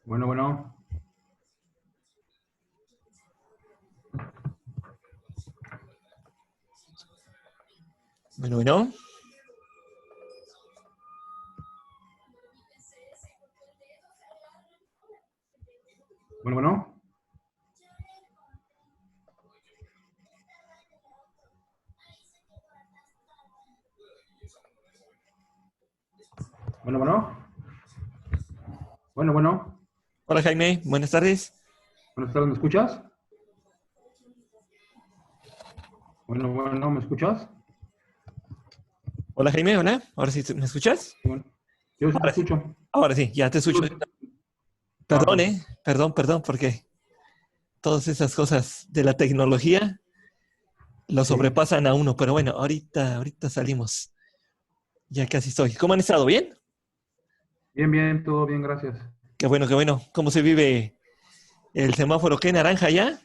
Bueno, bueno. Bueno. Bueno. Bueno. Hola Jaime, buenas tardes. Buenas tardes, ¿me escuchas? Bueno, ¿me escuchas? Hola Jaime, hola. Ahora sí, ¿me escuchas? Bueno, yo sí te Ahora sí. escucho. Ahora sí, ya te escucho. Perdón, Perfecto. Perdón, porque todas esas cosas de la tecnología lo Sí. sobrepasan a uno. Pero bueno, ahorita salimos. Ya casi estoy. ¿Cómo han estado? ¿Bien? Bien, todo bien, gracias. Qué bueno, qué bueno. ¿Cómo se vive el semáforo? ¿Qué naranja ya?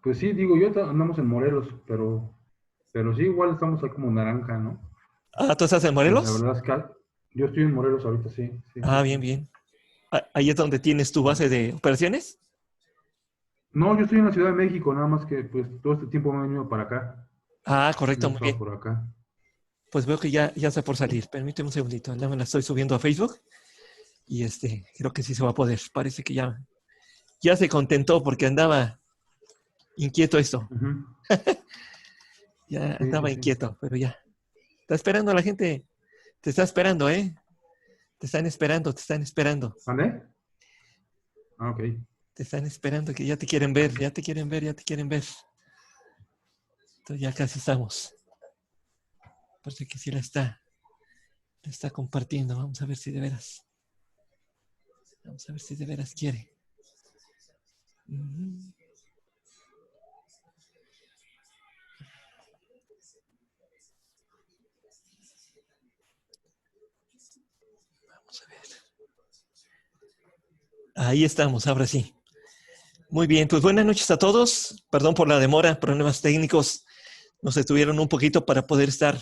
Pues sí, digo, andamos en Morelos, pero sí, igual estamos ahí como naranja, ¿no? Ah, ¿tú estás en La Morelos? verdad es que yo estoy en Morelos ahorita, sí. Ah, bien, bien. Ahí es donde tienes tu base de operaciones. No, yo estoy en la Ciudad de México, nada más que pues todo este tiempo me he venido para acá. Ah, Siempre correcto, he muy estado bien. por acá. Pues veo que ya está por salir. Permíteme un segundito. Ya me la estoy subiendo a Facebook. Y creo que sí se va a poder. Parece que ya se contentó porque andaba inquieto esto. Ujú. Ya Sí. andaba inquieto, pero ya. Está esperando la gente. Te está esperando, ¿eh? Te están esperando, te están esperando. ¿Vale? Ah, ok. Te están esperando que ya te quieren ver, ya te quieren ver, ya te quieren ver. Entonces ya casi estamos. Parece que sí la está compartiendo. Vamos a ver si de veras. Vamos a ver si de veras quiere. Vamos a ver. Ahí estamos, ahora sí. Muy bien, pues buenas noches a todos. Perdón por la demora, problemas técnicos nos detuvieron un poquito para poder estar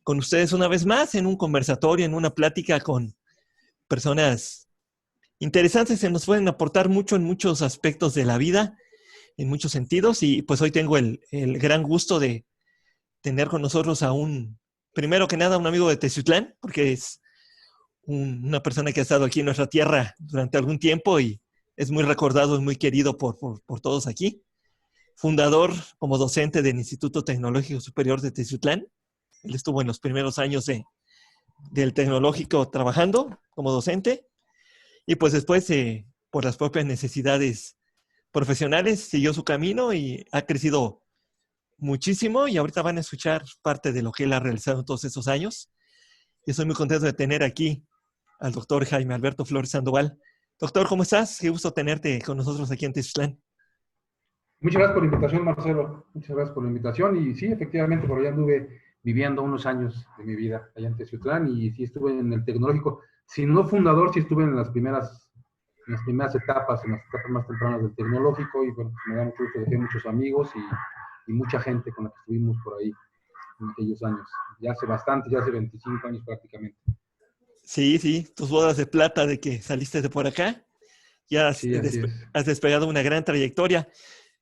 con ustedes una vez más en un conversatorio, en una plática con personas interesantes que nos pueden aportar mucho en muchos aspectos de la vida, en muchos sentidos. Y pues hoy tengo el gran gusto de tener con nosotros primero que nada, un amigo de Teciutlán, porque es una persona que ha estado aquí en nuestra tierra durante algún tiempo y es muy recordado y muy querido por todos aquí. Fundador como docente del Instituto Tecnológico Superior de Teciutlán. Él estuvo en los primeros años del tecnológico trabajando como docente y pues después, por las propias necesidades profesionales, siguió su camino y ha crecido muchísimo y ahorita van a escuchar parte de lo que él ha realizado en todos esos años. Y estoy muy contento de tener aquí al doctor Jaime Alberto Flores Sandoval. Doctor, ¿cómo estás? Qué gusto tenerte con nosotros aquí en Teciutlán. Muchas gracias por la invitación, Marcelo. Muchas gracias por la invitación. Y sí, efectivamente, por allá anduve viviendo unos años de mi vida allá en Teciutlán y sí estuve en el tecnológico. Si no fundador, sí estuve en las primeras etapas, en las etapas más tempranas del tecnológico y bueno, me da mucho gusto, dejé muchos amigos y mucha gente con la que estuvimos por ahí en aquellos años. Ya hace bastante, ya hace 25 años prácticamente. Sí, tus bodas de plata de que saliste de por acá. Ya Sí, así es. has despegado una gran trayectoria.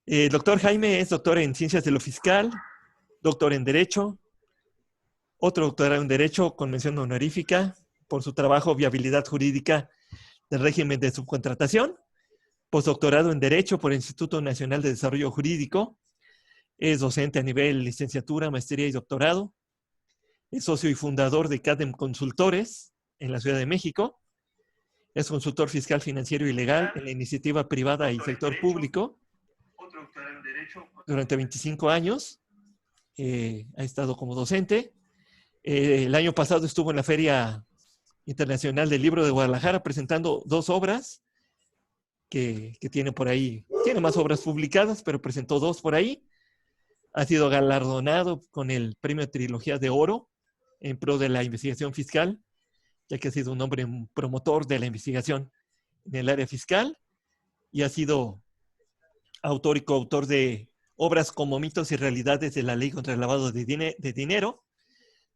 El doctor Jaime es doctor en Ciencias de lo Fiscal, doctor en Derecho, otro doctorado en Derecho con mención honorífica por su trabajo Viabilidad Jurídica del Régimen de Subcontratación, postdoctorado en Derecho por el Instituto Nacional de Desarrollo Jurídico, es docente a nivel licenciatura, maestría y doctorado, es socio y fundador de CADEM Consultores en la Ciudad de México, es consultor fiscal, financiero y legal en la iniciativa privada y sector público durante 25 años. Ha estado como docente. El año pasado estuvo en la Feria Internacional del Libro de Guadalajara presentando 2 obras que tiene por ahí. Tiene más obras publicadas, pero presentó 2 por ahí. Ha sido galardonado con el premio Trilogía de Oro en pro de la investigación fiscal, ya que ha sido un hombre promotor de la investigación en el área fiscal y ha sido autor y coautor de obras como Mitos y Realidades de la Ley contra el Lavado de Dinero,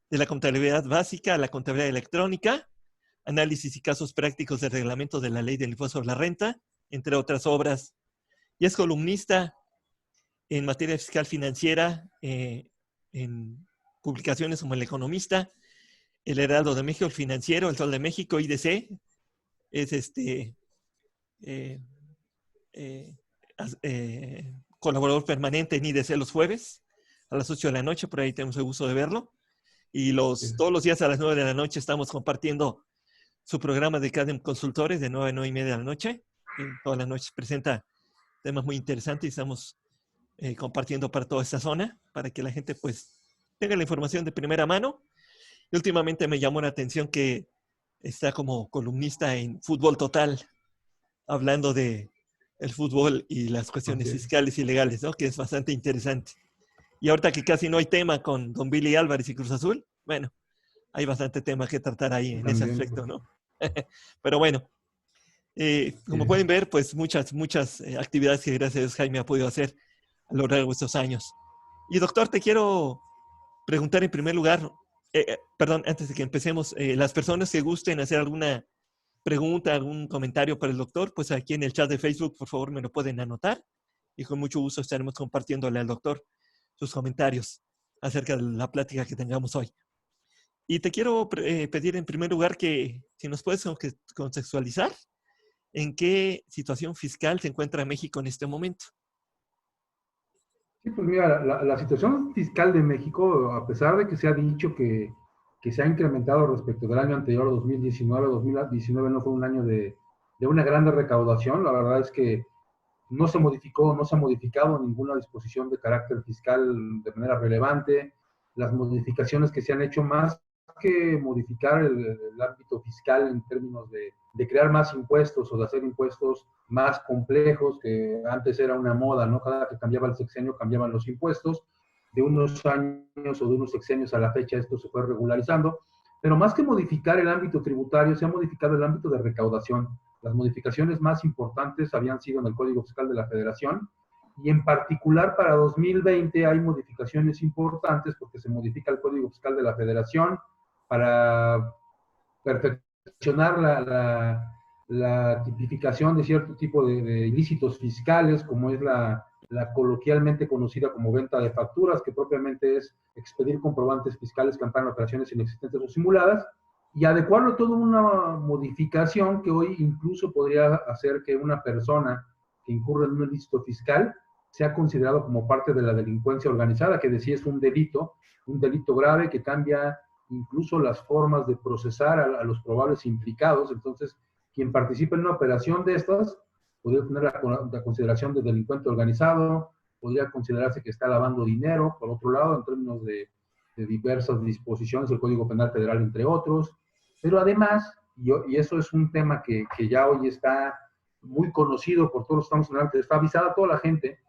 de la contabilidad básica a la contabilidad electrónica, análisis y casos prácticos del reglamento de la Ley del Impuesto sobre la Renta, entre otras obras. Y es columnista en materia fiscal financiera, en publicaciones como El Economista, El Heraldo de México, El Financiero, El Sol de México, IDC. Es colaborador permanente en IDC los jueves a las 8 de la noche, por ahí tenemos el gusto de verlo. Y todos los días a las 9 de la noche estamos compartiendo su programa de CADEM Consultores de 9 a 9 y media de la noche. Todas las noches presenta temas muy interesantes y estamos compartiendo para toda esta zona, para que la gente pues tenga la información de primera mano. Y últimamente me llamó la atención que está como columnista en Fútbol Total, hablando de el fútbol y las cuestiones fiscales y legales, ¿no? Que es bastante interesante. Y ahorita que casi no hay tema con Don Billy Álvarez y Cruz Azul, bueno, hay bastante tema que tratar ahí en ese aspecto, ¿no? Pero bueno, como pueden ver, pues muchas actividades que gracias a Dios Jaime ha podido hacer a lo largo de estos años. Y doctor, te quiero preguntar en primer lugar, perdón, antes de que empecemos, las personas que gusten hacer alguna pregunta, algún comentario para el doctor, pues aquí en el chat de Facebook, por favor, me lo pueden anotar y con mucho gusto estaremos compartiéndole al doctor sus comentarios acerca de la plática que tengamos hoy. Y te quiero pedir en primer lugar que si nos puedes contextualizar en qué situación fiscal se encuentra México en este momento. Sí, pues mira, la situación fiscal de México, a pesar de que se ha dicho que se ha incrementado respecto del año anterior, 2019, 2019 no fue un año de una grande recaudación, la verdad es que no se modificó, no se ha modificado ninguna disposición de carácter fiscal de manera relevante. Las modificaciones que se han hecho, más que modificar el ámbito fiscal en términos de crear más impuestos o de hacer impuestos más complejos, que antes era una moda, ¿no? Cada que cambiaba el sexenio cambiaban los impuestos. De unos años o de unos sexenios a la fecha esto se fue regularizando. Pero más que modificar el ámbito tributario, se ha modificado el ámbito de recaudación. Las modificaciones más importantes habían sido en el Código Fiscal de la Federación, y en particular para 2020 hay modificaciones importantes porque se modifica el Código Fiscal de la Federación para perfeccionar la tipificación de cierto tipo de ilícitos fiscales, como es la coloquialmente conocida como venta de facturas, que propiamente es expedir comprobantes fiscales que amparan operaciones inexistentes o simuladas, y adecuarlo todo a una modificación que hoy incluso podría hacer que una persona que incurre en un ilícito fiscal sea considerado como parte de la delincuencia organizada, que decía es un delito grave que cambia incluso las formas de procesar a los probables implicados. Entonces, quien participa en una operación de estas podría tener la consideración de delincuente organizado, podría considerarse que está lavando dinero, por otro lado, en términos de diversas disposiciones del Código Penal Federal, entre otros. Pero además, y eso es un tema que ya hoy está muy conocido por todos los que estamos hablando, está avisada a toda la gente,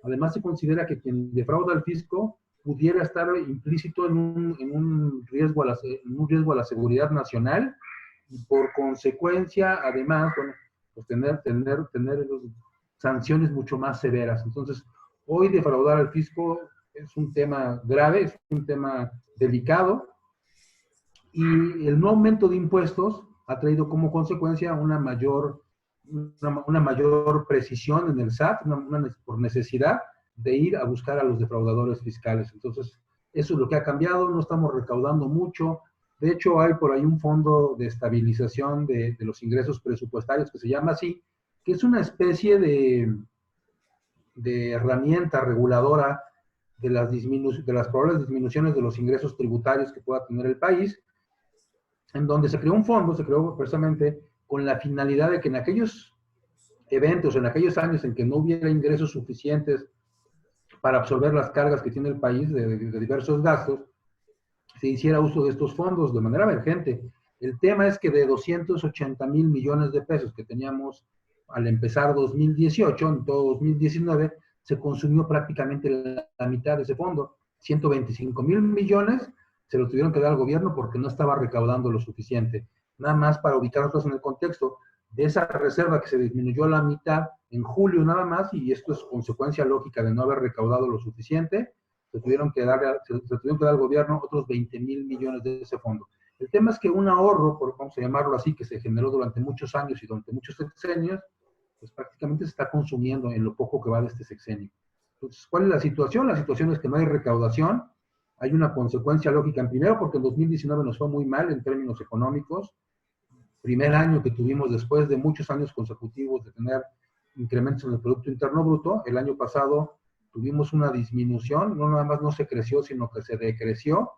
además se considera que quien defrauda al fisco pudiera estar implícito en un riesgo a la seguridad nacional, y por consecuencia, además, bueno, pues tener sanciones mucho más severas. Entonces, hoy defraudar al fisco es un tema grave, es un tema delicado, y el no aumento de impuestos ha traído como consecuencia una mayor precisión en el SAT, por necesidad de ir a buscar a los defraudadores fiscales. Entonces, eso es lo que ha cambiado, no estamos recaudando mucho. De hecho, hay por ahí un fondo de estabilización de los ingresos presupuestarios, que se llama así, que es una especie de herramienta reguladora de las probables disminuciones de los ingresos tributarios que pueda tener el país, en donde se creó un fondo, se creó precisamente con la finalidad de que en aquellos eventos, en aquellos años en que no hubiera ingresos suficientes para absorber las cargas que tiene el país de diversos gastos, se hiciera uso de estos fondos de manera emergente. El tema es que de 280,000 millones de pesos que teníamos al empezar 2018, en todo 2019, se consumió prácticamente la mitad de ese fondo. 125,000 millones se lo tuvieron que dar al gobierno porque no estaba recaudando lo suficiente. Nada más para ubicarnos en el contexto de esa reserva que se disminuyó a la mitad en julio nada más, y esto es consecuencia lógica de no haber recaudado lo suficiente, se tuvieron que dar al gobierno otros 20,000 millones de ese fondo. El tema es que un ahorro, vamos a llamarlo así, que se generó durante muchos años y durante muchos sexenios, pues prácticamente se está consumiendo en lo poco que va de este sexenio. Entonces, ¿cuál es la situación? La situación es que no hay recaudación, hay una consecuencia lógica, en primero porque en 2019 nos fue muy mal en términos económicos, primer año que tuvimos después de muchos años consecutivos de tener incrementos en el Producto Interno Bruto. El año pasado tuvimos una disminución, no nada más no se creció, sino que se decreció,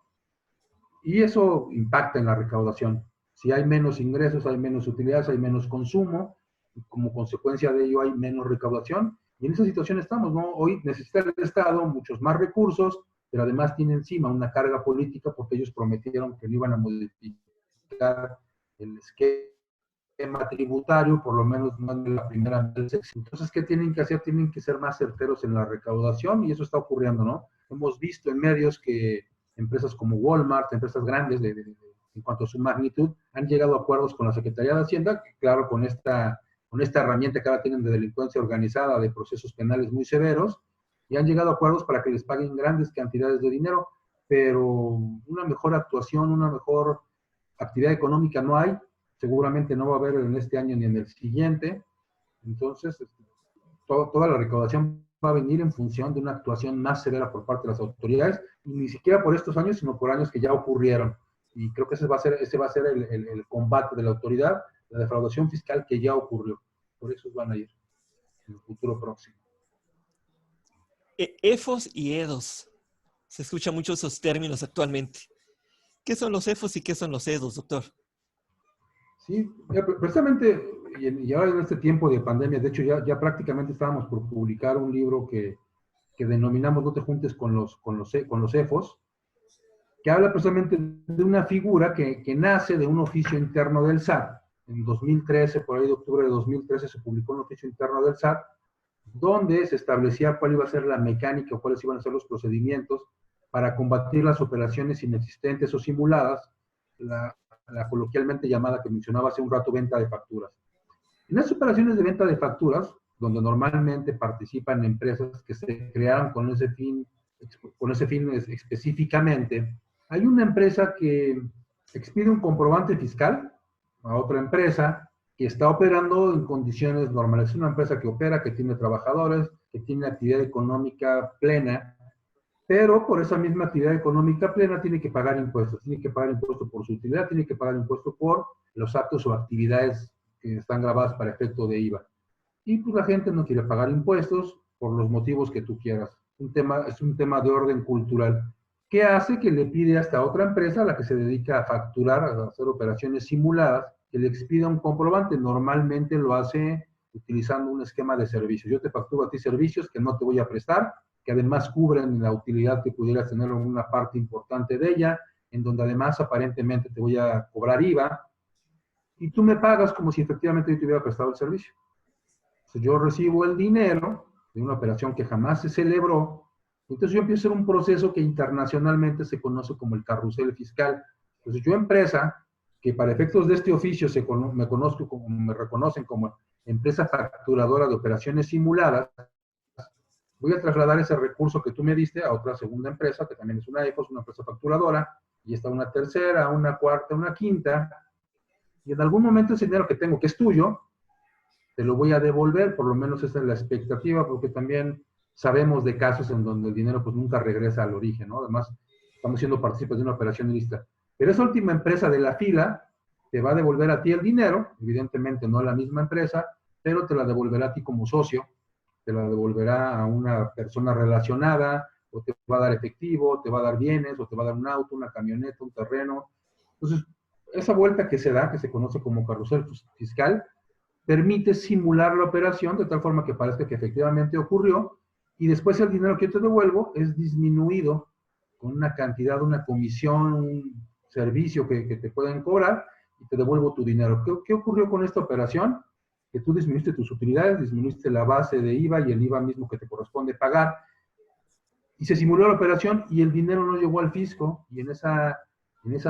y eso impacta en la recaudación. Si hay menos ingresos, hay menos utilidades, hay menos consumo, y como consecuencia de ello hay menos recaudación, y en esa situación estamos, ¿no? Hoy necesita el Estado muchos más recursos, pero además tiene encima una carga política porque ellos prometieron que no iban a modificar el esquema tributario, por lo menos no en la primera vez. Entonces, ¿qué tienen que hacer? Tienen que ser más certeros en la recaudación, y eso está ocurriendo, ¿no? Hemos visto en medios que empresas como Walmart, empresas grandes en cuanto a su magnitud, han llegado a acuerdos con la Secretaría de Hacienda, que claro, con esta herramienta que ahora tienen de delincuencia organizada, de procesos penales muy severos, y han llegado a acuerdos para que les paguen grandes cantidades de dinero, pero una mejor actuación, una mejor actividad económica no hay, seguramente no va a haber en este año ni en el siguiente. Entonces, toda la recaudación va a venir en función de una actuación más severa por parte de las autoridades, y ni siquiera por estos años, sino por años que ya ocurrieron. Y creo que ese va a ser el combate de la autoridad, la defraudación fiscal que ya ocurrió. Por eso van a ir en el futuro próximo. EFOS y EDOS. Se escuchan mucho esos términos actualmente. ¿Qué son los EFOS y qué son los EDOS, doctor? Sí, precisamente, y ahora en este tiempo de pandemia, de hecho ya prácticamente estábamos por publicar un libro que denominamos No te juntes con los EFOS, que habla precisamente de una figura que nace de un oficio interno del SAT. En 2013, por ahí de octubre de 2013, se publicó un oficio interno del SAT, donde se establecía cuál iba a ser la mecánica o cuáles iban a ser los procedimientos para combatir las operaciones inexistentes o simuladas, la coloquialmente llamada, que mencionaba hace un rato, venta de facturas. En esas operaciones de venta de facturas, donde normalmente participan empresas que se crearon con ese fin específicamente, hay una empresa que expide un comprobante fiscal a otra empresa que está operando en condiciones normales. Es una empresa que opera, que tiene trabajadores, que tiene actividad económica plena, pero por esa misma actividad económica plena tiene que pagar impuestos. Tiene que pagar impuestos por su utilidad, tiene que pagar impuestos por los actos o actividades que están grabadas para efecto de IVA. Y pues la gente no quiere pagar impuestos por los motivos que tú quieras. Es un tema de orden cultural. ¿Qué hace? Que le pide hasta a otra empresa, a la que se dedica a facturar, a hacer operaciones simuladas, que le expida un comprobante. Normalmente lo hace utilizando un esquema de servicios. Yo te facturo a ti servicios que no te voy a prestar, que además cubren la utilidad que pudieras tener en una parte importante de ella, en donde además aparentemente te voy a cobrar IVA, y tú me pagas como si efectivamente yo te hubiera prestado el servicio. Entonces yo recibo el dinero de una operación que jamás se celebró, entonces yo empiezo a hacer un proceso que internacionalmente se conoce como el carrusel fiscal. Entonces yo, empresa, que para efectos de este oficio me reconocen como empresa facturadora de operaciones simuladas, voy a trasladar ese recurso que tú me diste a otra segunda empresa, que también es una EFOS, una empresa facturadora, y está una tercera, una cuarta, una quinta, y en algún momento ese dinero que tengo, que es tuyo, te lo voy a devolver. Por lo menos esa es la expectativa, porque también sabemos de casos en donde el dinero pues nunca regresa al origen, ¿no? Además, estamos siendo partícipes de una operación ilícita. Pero esa última empresa de la fila te va a devolver a ti el dinero, evidentemente no a la misma empresa, pero te la devolverá a ti como socio, te la devolverá a una persona relacionada, o te va a dar efectivo, te va a dar bienes, o te va a dar un auto, una camioneta, un terreno. Entonces, esa vuelta que se da, que se conoce como carrusel fiscal, permite simular la operación de tal forma que parezca que efectivamente ocurrió, y después el dinero que yo te devuelvo es disminuido con una cantidad, una comisión, un servicio que te pueden cobrar, y te devuelvo tu dinero. ¿Qué ocurrió con esta operación? Que tú disminuiste tus utilidades, disminuiste la base de IVA y el IVA mismo que te corresponde pagar, y se simuló la operación y el dinero no llegó al fisco, y en esa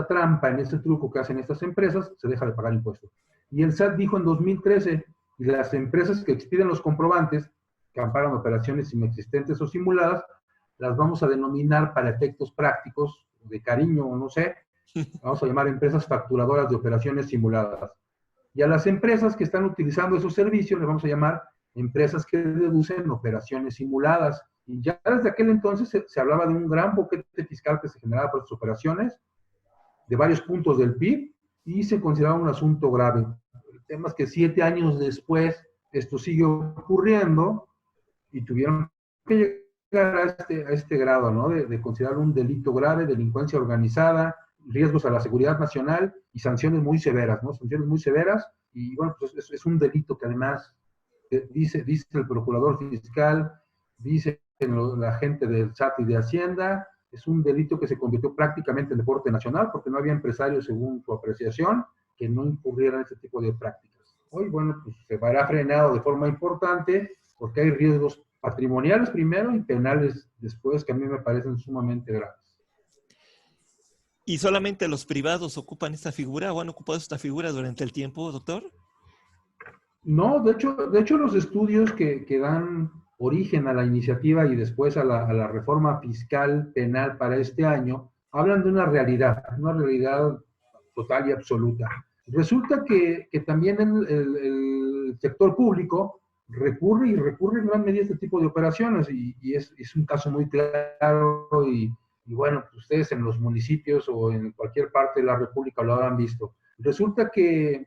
trampa, en ese truco que hacen estas empresas, se deja de pagar impuestos. Y el SAT dijo en 2013, y las empresas que expiden los comprobantes, que amparan operaciones inexistentes o simuladas, las vamos a denominar para efectos prácticos, de cariño o no sé, vamos a llamar empresas facturadoras de operaciones simuladas. Y a las empresas que están utilizando esos servicios les vamos a llamar empresas que deducen operaciones simuladas. Y ya desde aquel entonces se hablaba de un gran boquete fiscal que se generaba por estas operaciones, de varios puntos del PIB, y se consideraba un asunto grave. El tema es que 7 años después esto sigue ocurriendo y tuvieron que llegar a este grado, ¿no? De considerar un delito grave, delincuencia organizada, riesgos a la seguridad nacional y sanciones muy severas, ¿no? Sanciones muy severas, y bueno, pues es un delito que además dice el procurador fiscal, dice la gente del SAT y de Hacienda, es un delito que se convirtió prácticamente en deporte nacional porque no había empresarios, según su apreciación, que no incurrieran en este tipo de prácticas. Hoy, bueno, pues se verá frenado de forma importante porque hay riesgos patrimoniales primero y penales después que a mí me parecen sumamente graves. ¿Y solamente los privados ocupan esta figura o han ocupado esta figura durante el tiempo, doctor? No, de hecho los estudios que dan origen a la iniciativa y después a la reforma fiscal penal para este año, hablan de una realidad total y absoluta. Resulta que también el sector público recurre en gran medida a este tipo de operaciones y es un caso muy claro y bueno, ustedes en los municipios o en cualquier parte de la República lo habrán visto. Resulta que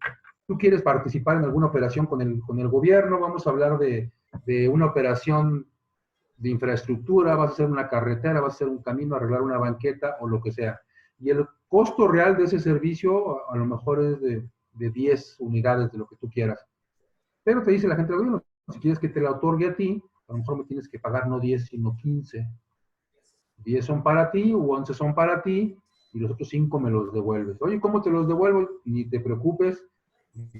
tú quieres participar en alguna operación con el gobierno, vamos a hablar de una operación de infraestructura, vas a hacer una carretera, vas a hacer un camino, arreglar una banqueta o lo que sea. Y el costo real de ese servicio a lo mejor es de 10 unidades de lo que tú quieras. Pero te dice la gente del gobierno, si quieres que te la otorgue a ti, a lo mejor me tienes que pagar no 10, sino 15. 10 son para ti, u 11 son para ti, y los otros 5 me los devuelves. Oye, ¿cómo te los devuelvo? Ni te preocupes,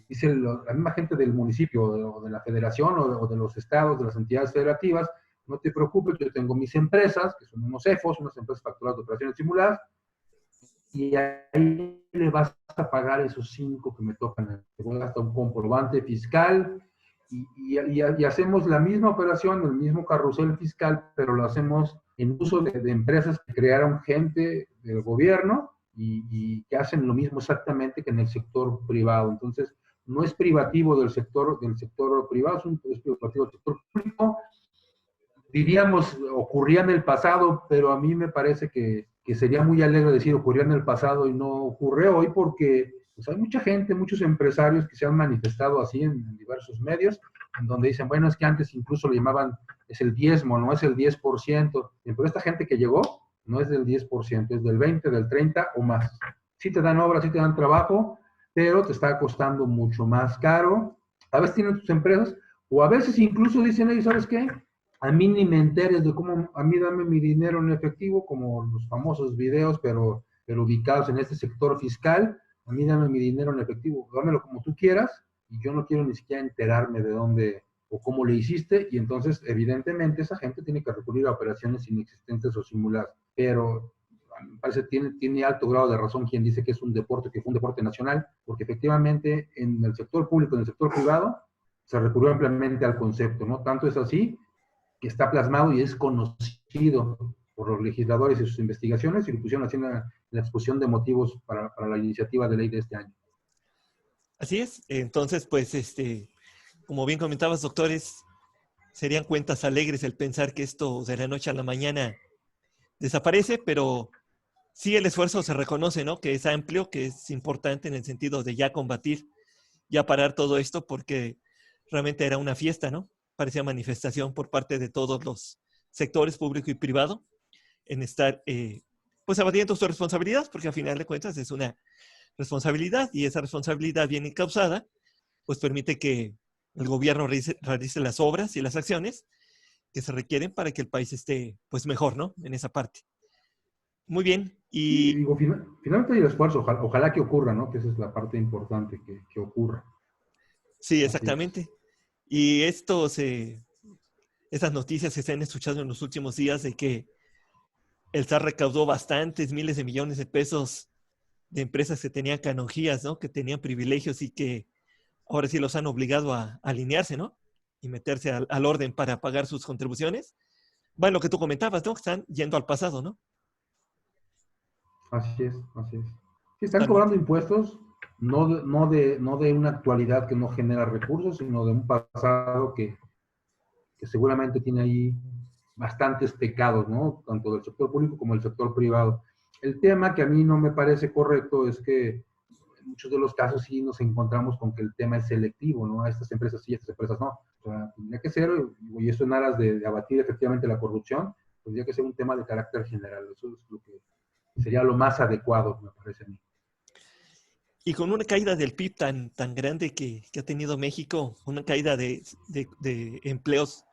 dice la misma gente del municipio o de la federación o de los estados, de las entidades federativas, no te preocupes, yo tengo mis empresas, que son unos EFOS, unas empresas facturadas de operaciones simuladas, y ahí le vas a pagar esos 5 que me tocan. Te voy hasta un comprobante fiscal y hacemos la misma operación, el mismo carrusel fiscal, pero lo hacemos en uso de empresas que crearon gente del gobierno y que hacen lo mismo exactamente que en el sector privado. Entonces, no es privativo del sector privado, es privativo del sector público. Diríamos, ocurría en el pasado, pero a mí me parece que sería muy alegre decir ocurrió en el pasado y no ocurre hoy porque pues, hay mucha gente, muchos empresarios que se han manifestado así en diversos medios, en donde dicen, bueno, es que antes incluso le llamaban, es el diezmo, no es el 10%, pero esta gente que llegó no es del 10%, es del 20, del 30 o más. Sí te dan obras, sí te dan trabajo, pero te está costando mucho más caro. A veces tienen tus empresas, o a veces incluso dicen ellos, ¿sabes qué? A mí ni me enteres de cómo, a mí dame mi dinero en efectivo, como los famosos videos, pero ubicados en este sector fiscal, a mí dame mi dinero en efectivo, dámelo como tú quieras, y yo no quiero ni siquiera enterarme de dónde o cómo le hiciste, y entonces evidentemente esa gente tiene que recurrir a operaciones inexistentes o simuladas, pero me parece tiene alto grado de razón quien dice que es un deporte, que fue un deporte nacional, porque efectivamente en el sector público, en el sector privado, se recurrió ampliamente al concepto, ¿no? Tanto es así que está plasmado y es conocido por los legisladores y sus investigaciones y lo pusieron así en la exposición de motivos para la iniciativa de ley de este año. Así es. Entonces, pues, como bien comentabas, doctores, serían cuentas alegres el pensar que esto de la noche a la mañana desaparece, pero sí el esfuerzo se reconoce, ¿no? Que es amplio, que es importante en el sentido de ya combatir, ya parar todo esto, porque realmente era una fiesta, ¿no? Parecía manifestación por parte de todos los sectores público y privado en estar, pues, abatiendo su responsabilidad, porque al final de cuentas es una responsabilidad y esa responsabilidad bien encausada, pues permite que el gobierno realice las obras y las acciones que se requieren para que el país esté, pues, mejor, ¿no? En esa parte. Muy bien. Y Y digo, finalmente hay el esfuerzo, ojalá que ocurra, ¿no? Que esa es la parte importante, que ocurra. sí, Así es. exactamente. Y esas noticias que se han escuchado en los últimos días de que el SAT recaudó bastantes miles de millones de pesos de empresas que tenían canonjías, ¿no? Que tenían privilegios y que ahora sí los han obligado a alinearse, ¿no? Y meterse al orden para pagar sus contribuciones. Bueno, lo que tú comentabas, ¿no? Están yendo al pasado, ¿no? Así es, así es. Sí, están Totalmente. cobrando impuestos, no de una actualidad que no genera recursos, sino de un pasado que seguramente tiene ahí bastantes pecados, ¿no? Tanto del sector público como del sector privado. El tema que a mí no me parece correcto es que en muchos de los casos sí nos encontramos con que el tema es selectivo, ¿no? A estas empresas sí, a estas empresas no. O sea, tendría que ser, y eso en aras de abatir efectivamente la corrupción, tendría que ser un tema de carácter general. Eso es lo que sería lo más adecuado, me parece a mí. Y con una caída del PIB tan grande que ha tenido México, una caída de empleos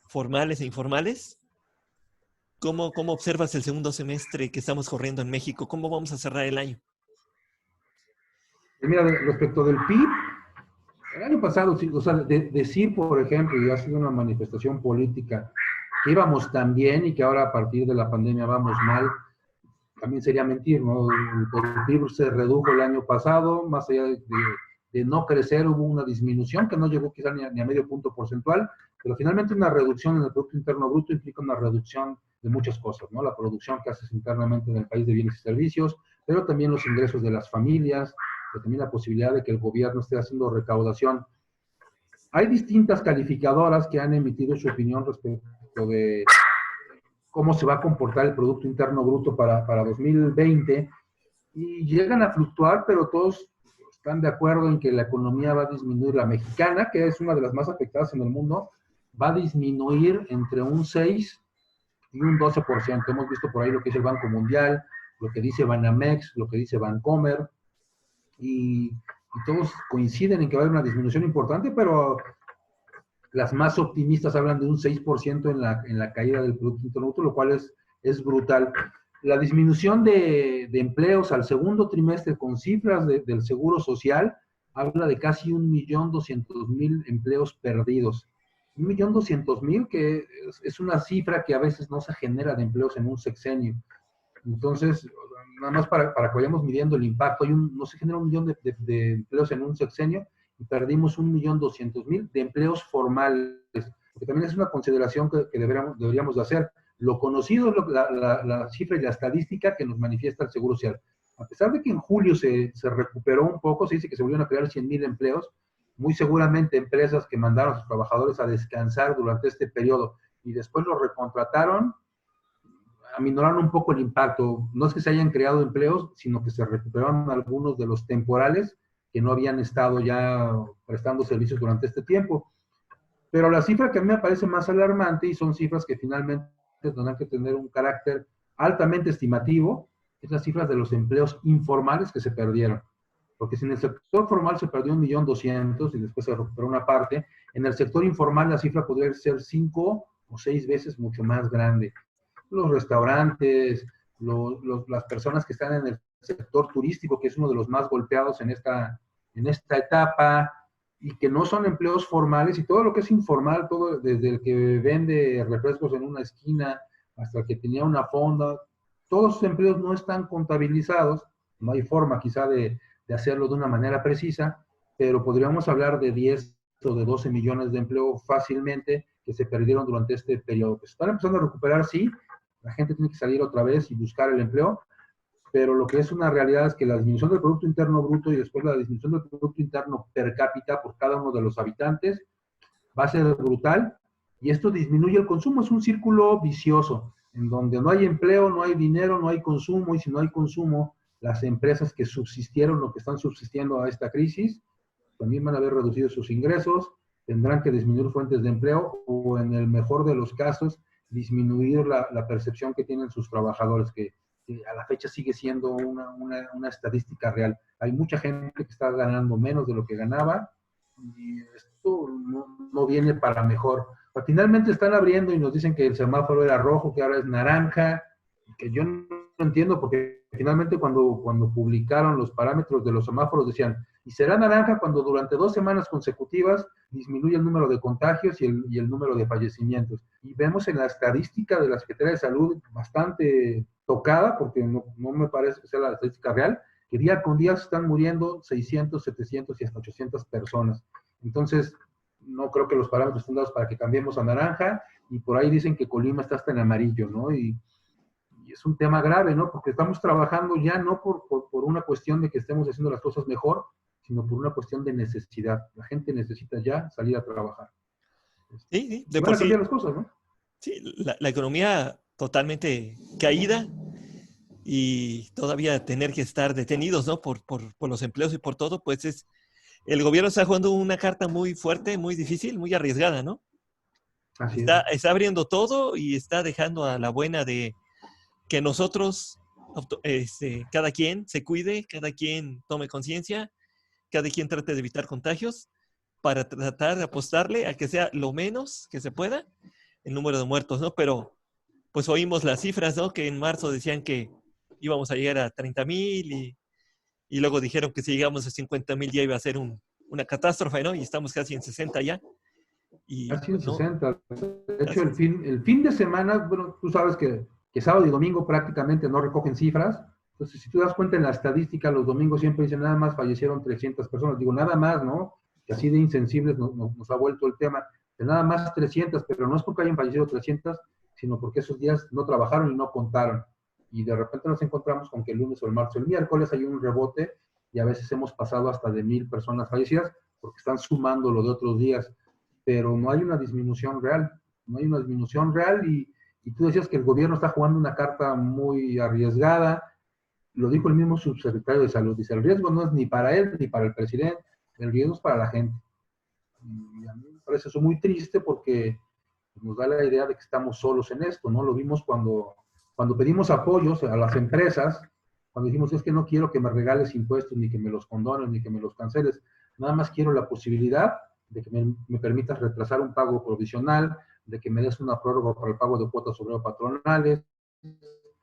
formales e informales, ¿cómo observas el segundo semestre que estamos corriendo en México? ¿Cómo vamos a cerrar el año? Y mira, respecto del PIB, el año pasado, o sea, decir, por ejemplo, y ha sido una manifestación política, que íbamos tan bien y que ahora a partir de la pandemia vamos mal, también sería mentir, ¿no? El PIB se redujo el año pasado, más allá de no crecer, hubo una disminución que no llegó quizá ni a medio punto porcentual, pero finalmente una reducción en el Producto Interno Bruto implica una reducción de muchas cosas, ¿no? La producción que haces internamente en el país de bienes y servicios, pero también los ingresos de las familias, pero también la posibilidad de que el gobierno esté haciendo recaudación. Hay distintas calificadoras que han emitido su opinión respecto de cómo se va a comportar el Producto Interno Bruto para 2020 y llegan a fluctuar, pero todos están de acuerdo en que la economía va a disminuir. La mexicana, que es una de las más afectadas en el mundo, va a disminuir entre un 6 y un 12%. Hemos visto por ahí lo que dice el Banco Mundial, lo que dice Banamex, lo que dice Bancomer, y todos coinciden en que va a haber una disminución importante, pero las más optimistas hablan de un 6% en la caída del Producto Interno Bruto, lo cual es brutal. La disminución de empleos al segundo trimestre con cifras del Seguro Social habla de casi 1.200.000 empleos perdidos. 1.200.000, que es una cifra que a veces no se genera de empleos en un sexenio. Entonces, nada más para que vayamos midiendo el impacto, no se genera 1 millón de empleos en un sexenio y perdimos 1.200.000 de empleos formales, porque también es una consideración que deberíamos de hacer. Lo conocido es la cifra y la estadística que nos manifiesta el Seguro Social. A pesar de que en julio se recuperó un poco, se dice que se volvieron a crear 100.000 empleos, muy seguramente empresas que mandaron a sus trabajadores a descansar durante este periodo y después los recontrataron, aminoraron un poco el impacto. No es que se hayan creado empleos, sino que se recuperaron algunos de los temporales que no habían estado ya prestando servicios durante este tiempo. Pero la cifra que a mí me parece más alarmante, y son cifras que finalmente tendrán que tener un carácter altamente estimativo, es las cifras de los empleos informales que se perdieron. Porque si en el sector formal se perdió 1.200.000 y después se recuperó una parte, en el sector informal la cifra podría ser 5 o 6 veces mucho más grande. Los restaurantes, las personas que están en el sector turístico, que es uno de los más golpeados en esta etapa, y que no son empleos formales, y todo lo que es informal, todo desde el que vende refrescos en una esquina hasta el que tenía una fonda, todos esos empleos no están contabilizados, no hay forma quizá de hacerlo de una manera precisa, pero podríamos hablar de 10 o de 12 millones de empleo fácilmente que se perdieron durante este periodo. Que se están empezando a recuperar, sí, la gente tiene que salir otra vez y buscar el empleo, pero lo que es una realidad es que la disminución del Producto Interno Bruto y después la disminución del Producto Interno per cápita por cada uno de los habitantes va a ser brutal, y esto disminuye el consumo. Es un círculo vicioso, en donde no hay empleo, no hay dinero, no hay consumo, y si no hay consumo, las empresas que subsistieron o que están subsistiendo a esta crisis también van a haber reducido sus ingresos, tendrán que disminuir fuentes de empleo o, en el mejor de los casos, disminuir la percepción que tienen sus trabajadores, que a la fecha sigue siendo una estadística real. Hay mucha gente que está ganando menos de lo que ganaba, y esto no viene para mejor. Pero finalmente están abriendo y nos dicen que el semáforo era rojo, que ahora es naranja, que yo no entiendo, porque finalmente cuando publicaron los parámetros de los semáforos decían Y será naranja cuando durante 2 semanas consecutivas disminuye el número de contagios y el número de fallecimientos. Y vemos en la estadística de la Secretaría de Salud bastante tocada, porque no me parece que sea la estadística real, que día con día están muriendo 600, 700 y hasta 800 personas. Entonces, no creo que los parámetros estén dados para que cambiemos a naranja, y por ahí dicen que Colima está hasta en amarillo, ¿no? Y es un tema grave, ¿no? Porque estamos trabajando ya no por una cuestión de que estemos haciendo las cosas mejor, sino por una cuestión de necesidad. La gente necesita ya salir a trabajar. Sí, sí, Y de van por a cambiar sí. las cosas, ¿no? Sí, la economía totalmente caída y todavía tener que estar detenidos, ¿no? Por los empleos y por todo, pues el gobierno está jugando una carta muy fuerte, muy difícil, muy arriesgada, ¿no? Así es. Está abriendo todo y está dejando a la buena de que nosotros, cada quien se cuide, cada quien tome conciencia, cada quien trate de evitar contagios para tratar de apostarle a que sea lo menos que se pueda el número de muertos, ¿no? Pero pues oímos las cifras, ¿no? Que en marzo decían que íbamos a llegar a 30,000 y luego dijeron que si llegamos a 50,000 ya iba a ser una catástrofe, ¿no? Y estamos casi en 60 ya. Y Casi en pues no, 60. De hecho, casi. el fin de semana, bueno, tú sabes que sábado y domingo prácticamente no recogen cifras. Entonces, si tú das cuenta en la estadística, los domingos siempre dicen nada más fallecieron 300 personas. Digo, nada más, ¿no? Que así de insensibles nos ha vuelto el tema. De nada más 300, pero no es porque hayan fallecido 300, sino porque esos días no trabajaron y no contaron. Y de repente nos encontramos con que el lunes o el martes o el miércoles hay un rebote y a veces hemos pasado hasta de 1,000 personas fallecidas porque están sumando lo de otros días, pero no hay una disminución real, no hay una disminución real y tú decías que el gobierno está jugando una carta muy arriesgada, lo dijo el mismo subsecretario de Salud, dice, el riesgo no es ni para él ni para el presidente, el riesgo es para la gente. Y a mí me parece eso muy triste porque nos da la idea de que estamos solos en esto, ¿no? Lo vimos cuando pedimos apoyos a las empresas, cuando dijimos, es que no quiero que me regales impuestos, ni que me los condones, ni que me los canceles, nada más quiero la posibilidad de que me permitas retrasar un pago provisional, de que me des una prórroga para el pago de cuotas obrero-patronales,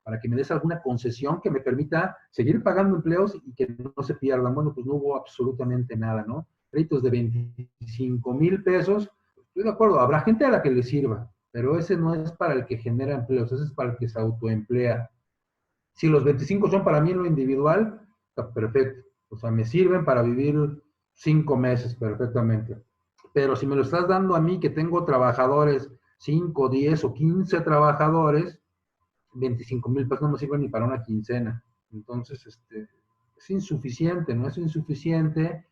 para que me des alguna concesión que me permita seguir pagando empleos y que no se pierdan. Bueno, pues no hubo absolutamente nada, ¿no? Créditos de 25,000 pesos, estoy de acuerdo, habrá gente a la que le sirva, pero ese no es para el que genera empleos, ese es para el que se autoemplea. Si los 25 son para mí en lo individual, está perfecto. O sea, me sirven para vivir 5 meses perfectamente. Pero si me lo estás dando a mí, que tengo trabajadores, 5, 10 o 15 trabajadores, 25,000 pesos no me sirven ni para una quincena. Entonces, es insuficiente, ¿no? Es insuficiente.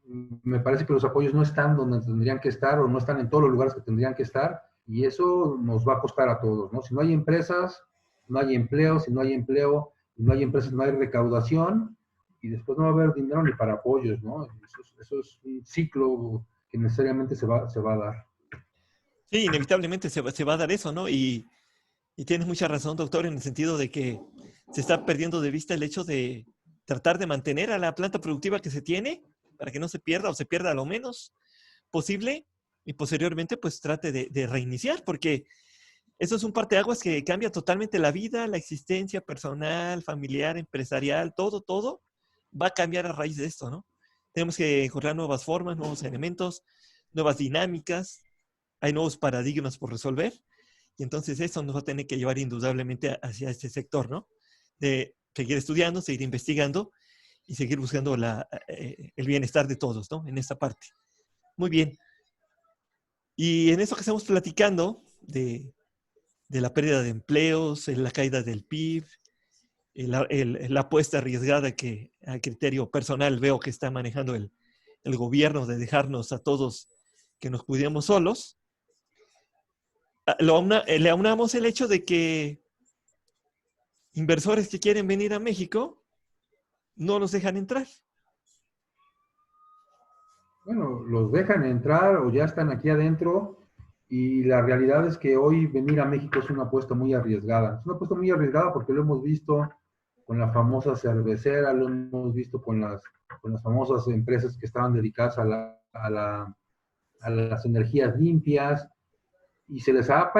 Me parece que los apoyos no están donde tendrían que estar o no están en todos los lugares que tendrían que estar y eso nos va a costar a todos, ¿no? Si no hay empresas, no hay empleo, si no hay empleo y no hay empresas, no hay recaudación y después no va a haber dinero ni para apoyos, ¿no? Eso es un ciclo que necesariamente se va a dar. Sí, inevitablemente se va a dar eso, ¿no? Y tienes mucha razón, doctor, en el sentido de que se está perdiendo de vista el hecho de tratar de mantener a la planta productiva que se tiene para que no se pierda o se pierda lo menos posible y posteriormente pues trate de reiniciar, porque eso es un parteaguas que cambia totalmente la vida, la existencia personal, familiar, empresarial, todo va a cambiar a raíz de esto, ¿no? Tenemos que encontrar nuevas formas, nuevos elementos, nuevas dinámicas, hay nuevos paradigmas por resolver y entonces eso nos va a tener que llevar indudablemente hacia este sector, ¿no? De seguir estudiando, seguir investigando y seguir buscando el bienestar de todos, ¿no? En esta parte. Muy bien. Y en eso que estamos platicando de la pérdida de empleos, la caída del PIB, la apuesta arriesgada que a criterio personal veo que está manejando el gobierno de dejarnos a todos que nos cuidemos solos, le aunamos el hecho de que inversores que quieren venir a México no los dejan entrar. Bueno, los dejan entrar o ya están aquí adentro y la realidad es que hoy venir a México es una apuesta muy arriesgada. Es una apuesta muy arriesgada porque lo hemos visto con la famosa cervecera, lo hemos visto con las famosas empresas que estaban dedicadas a las energías limpias y se les ha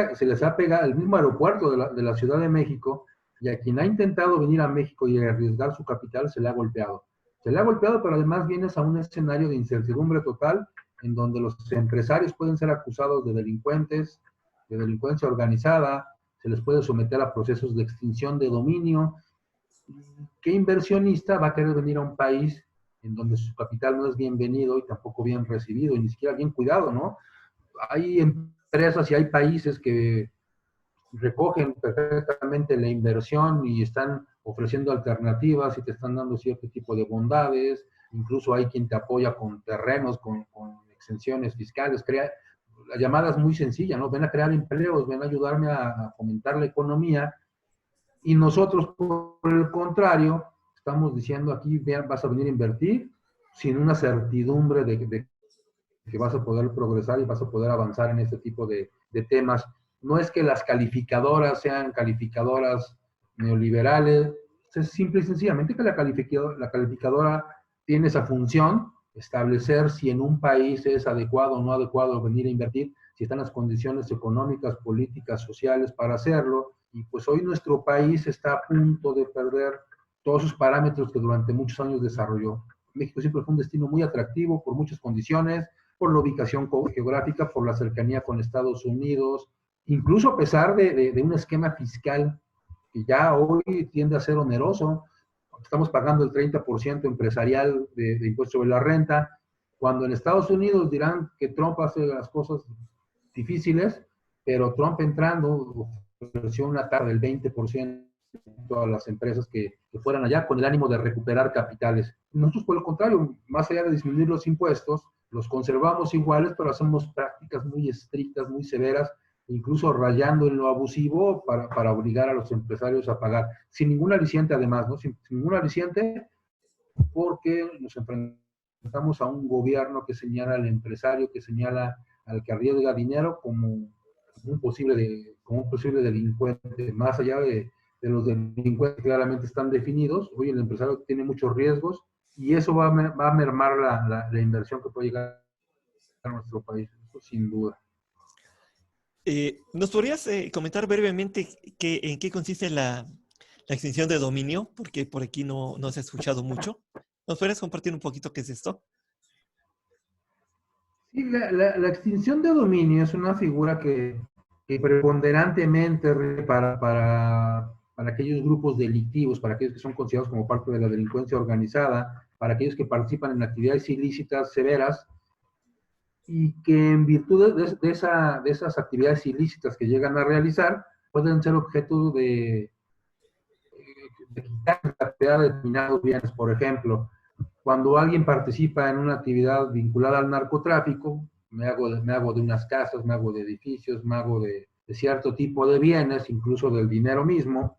pegado el mismo aeropuerto de la Ciudad de México y a quien ha intentado venir a México y arriesgar su capital se le ha golpeado. Se le ha golpeado, pero además vienes a un escenario de incertidumbre total, en donde los empresarios pueden ser acusados de delincuentes, de delincuencia organizada, se les puede someter a procesos de extinción de dominio. ¿Qué inversionista va a querer venir a un país en donde su capital no es bienvenido y tampoco bien recibido, y ni siquiera bien cuidado, ¿no? Hay empresas y hay países que recogen perfectamente la inversión y están ofreciendo alternativas y te están dando cierto tipo de bondades. Incluso hay quien te apoya con terrenos, con exenciones fiscales. La llamada es muy sencilla, ¿no? Ven a crear empleos, ven a ayudarme a fomentar la economía. Y nosotros, por el contrario, estamos diciendo aquí, vas a venir a invertir sin una certidumbre de que vas a poder progresar y vas a poder avanzar en este tipo de temas. No es que las calificadoras sean calificadoras neoliberales, es simple y sencillamente que la calificadora tiene esa función, establecer si en un país es adecuado o no adecuado venir a invertir, si están las condiciones económicas, políticas, sociales para hacerlo. Y pues hoy nuestro país está a punto de perder todos sus parámetros que durante muchos años desarrolló. México siempre fue un destino muy atractivo por muchas condiciones, por la ubicación geográfica, por la cercanía con Estados Unidos, incluso a pesar de un esquema fiscal que ya hoy tiende a ser oneroso. Estamos pagando el 30% empresarial de impuesto sobre la renta, cuando en Estados Unidos dirán que Trump hace las cosas difíciles, pero Trump entrando ofreció una tasa del 20% a las empresas que fueran allá con el ánimo de recuperar capitales. Nosotros, por el contrario, más allá de disminuir los impuestos, los conservamos iguales, pero hacemos prácticas muy estrictas, muy severas, incluso rayando en lo abusivo para obligar a los empresarios a pagar, sin ningún aliciente además, ¿no? Sin ningún aliciente, porque nos enfrentamos a un gobierno que señala al empresario, que señala al que arriesga dinero como un posible delincuente, más allá de los delincuentes que claramente están definidos. Hoy el empresario tiene muchos riesgos y eso va a mermar la inversión que puede llegar a nuestro país, eso sin duda. ¿Nos podrías comentar brevemente en qué consiste la extinción de dominio? Porque por aquí no se ha escuchado mucho. ¿Nos podrías compartir un poquito qué es esto? Sí, la extinción de dominio es una figura que preponderantemente para aquellos grupos delictivos, para aquellos que son considerados como parte de la delincuencia organizada, para aquellos que participan en actividades ilícitas severas, y que en virtud de esas actividades ilícitas que llegan a realizar, pueden ser objeto de quitar la propiedad de determinados bienes. Por ejemplo, cuando alguien participa en una actividad vinculada al narcotráfico, me hago de unas casas, me hago de edificios, me hago de cierto tipo de bienes, incluso del dinero mismo,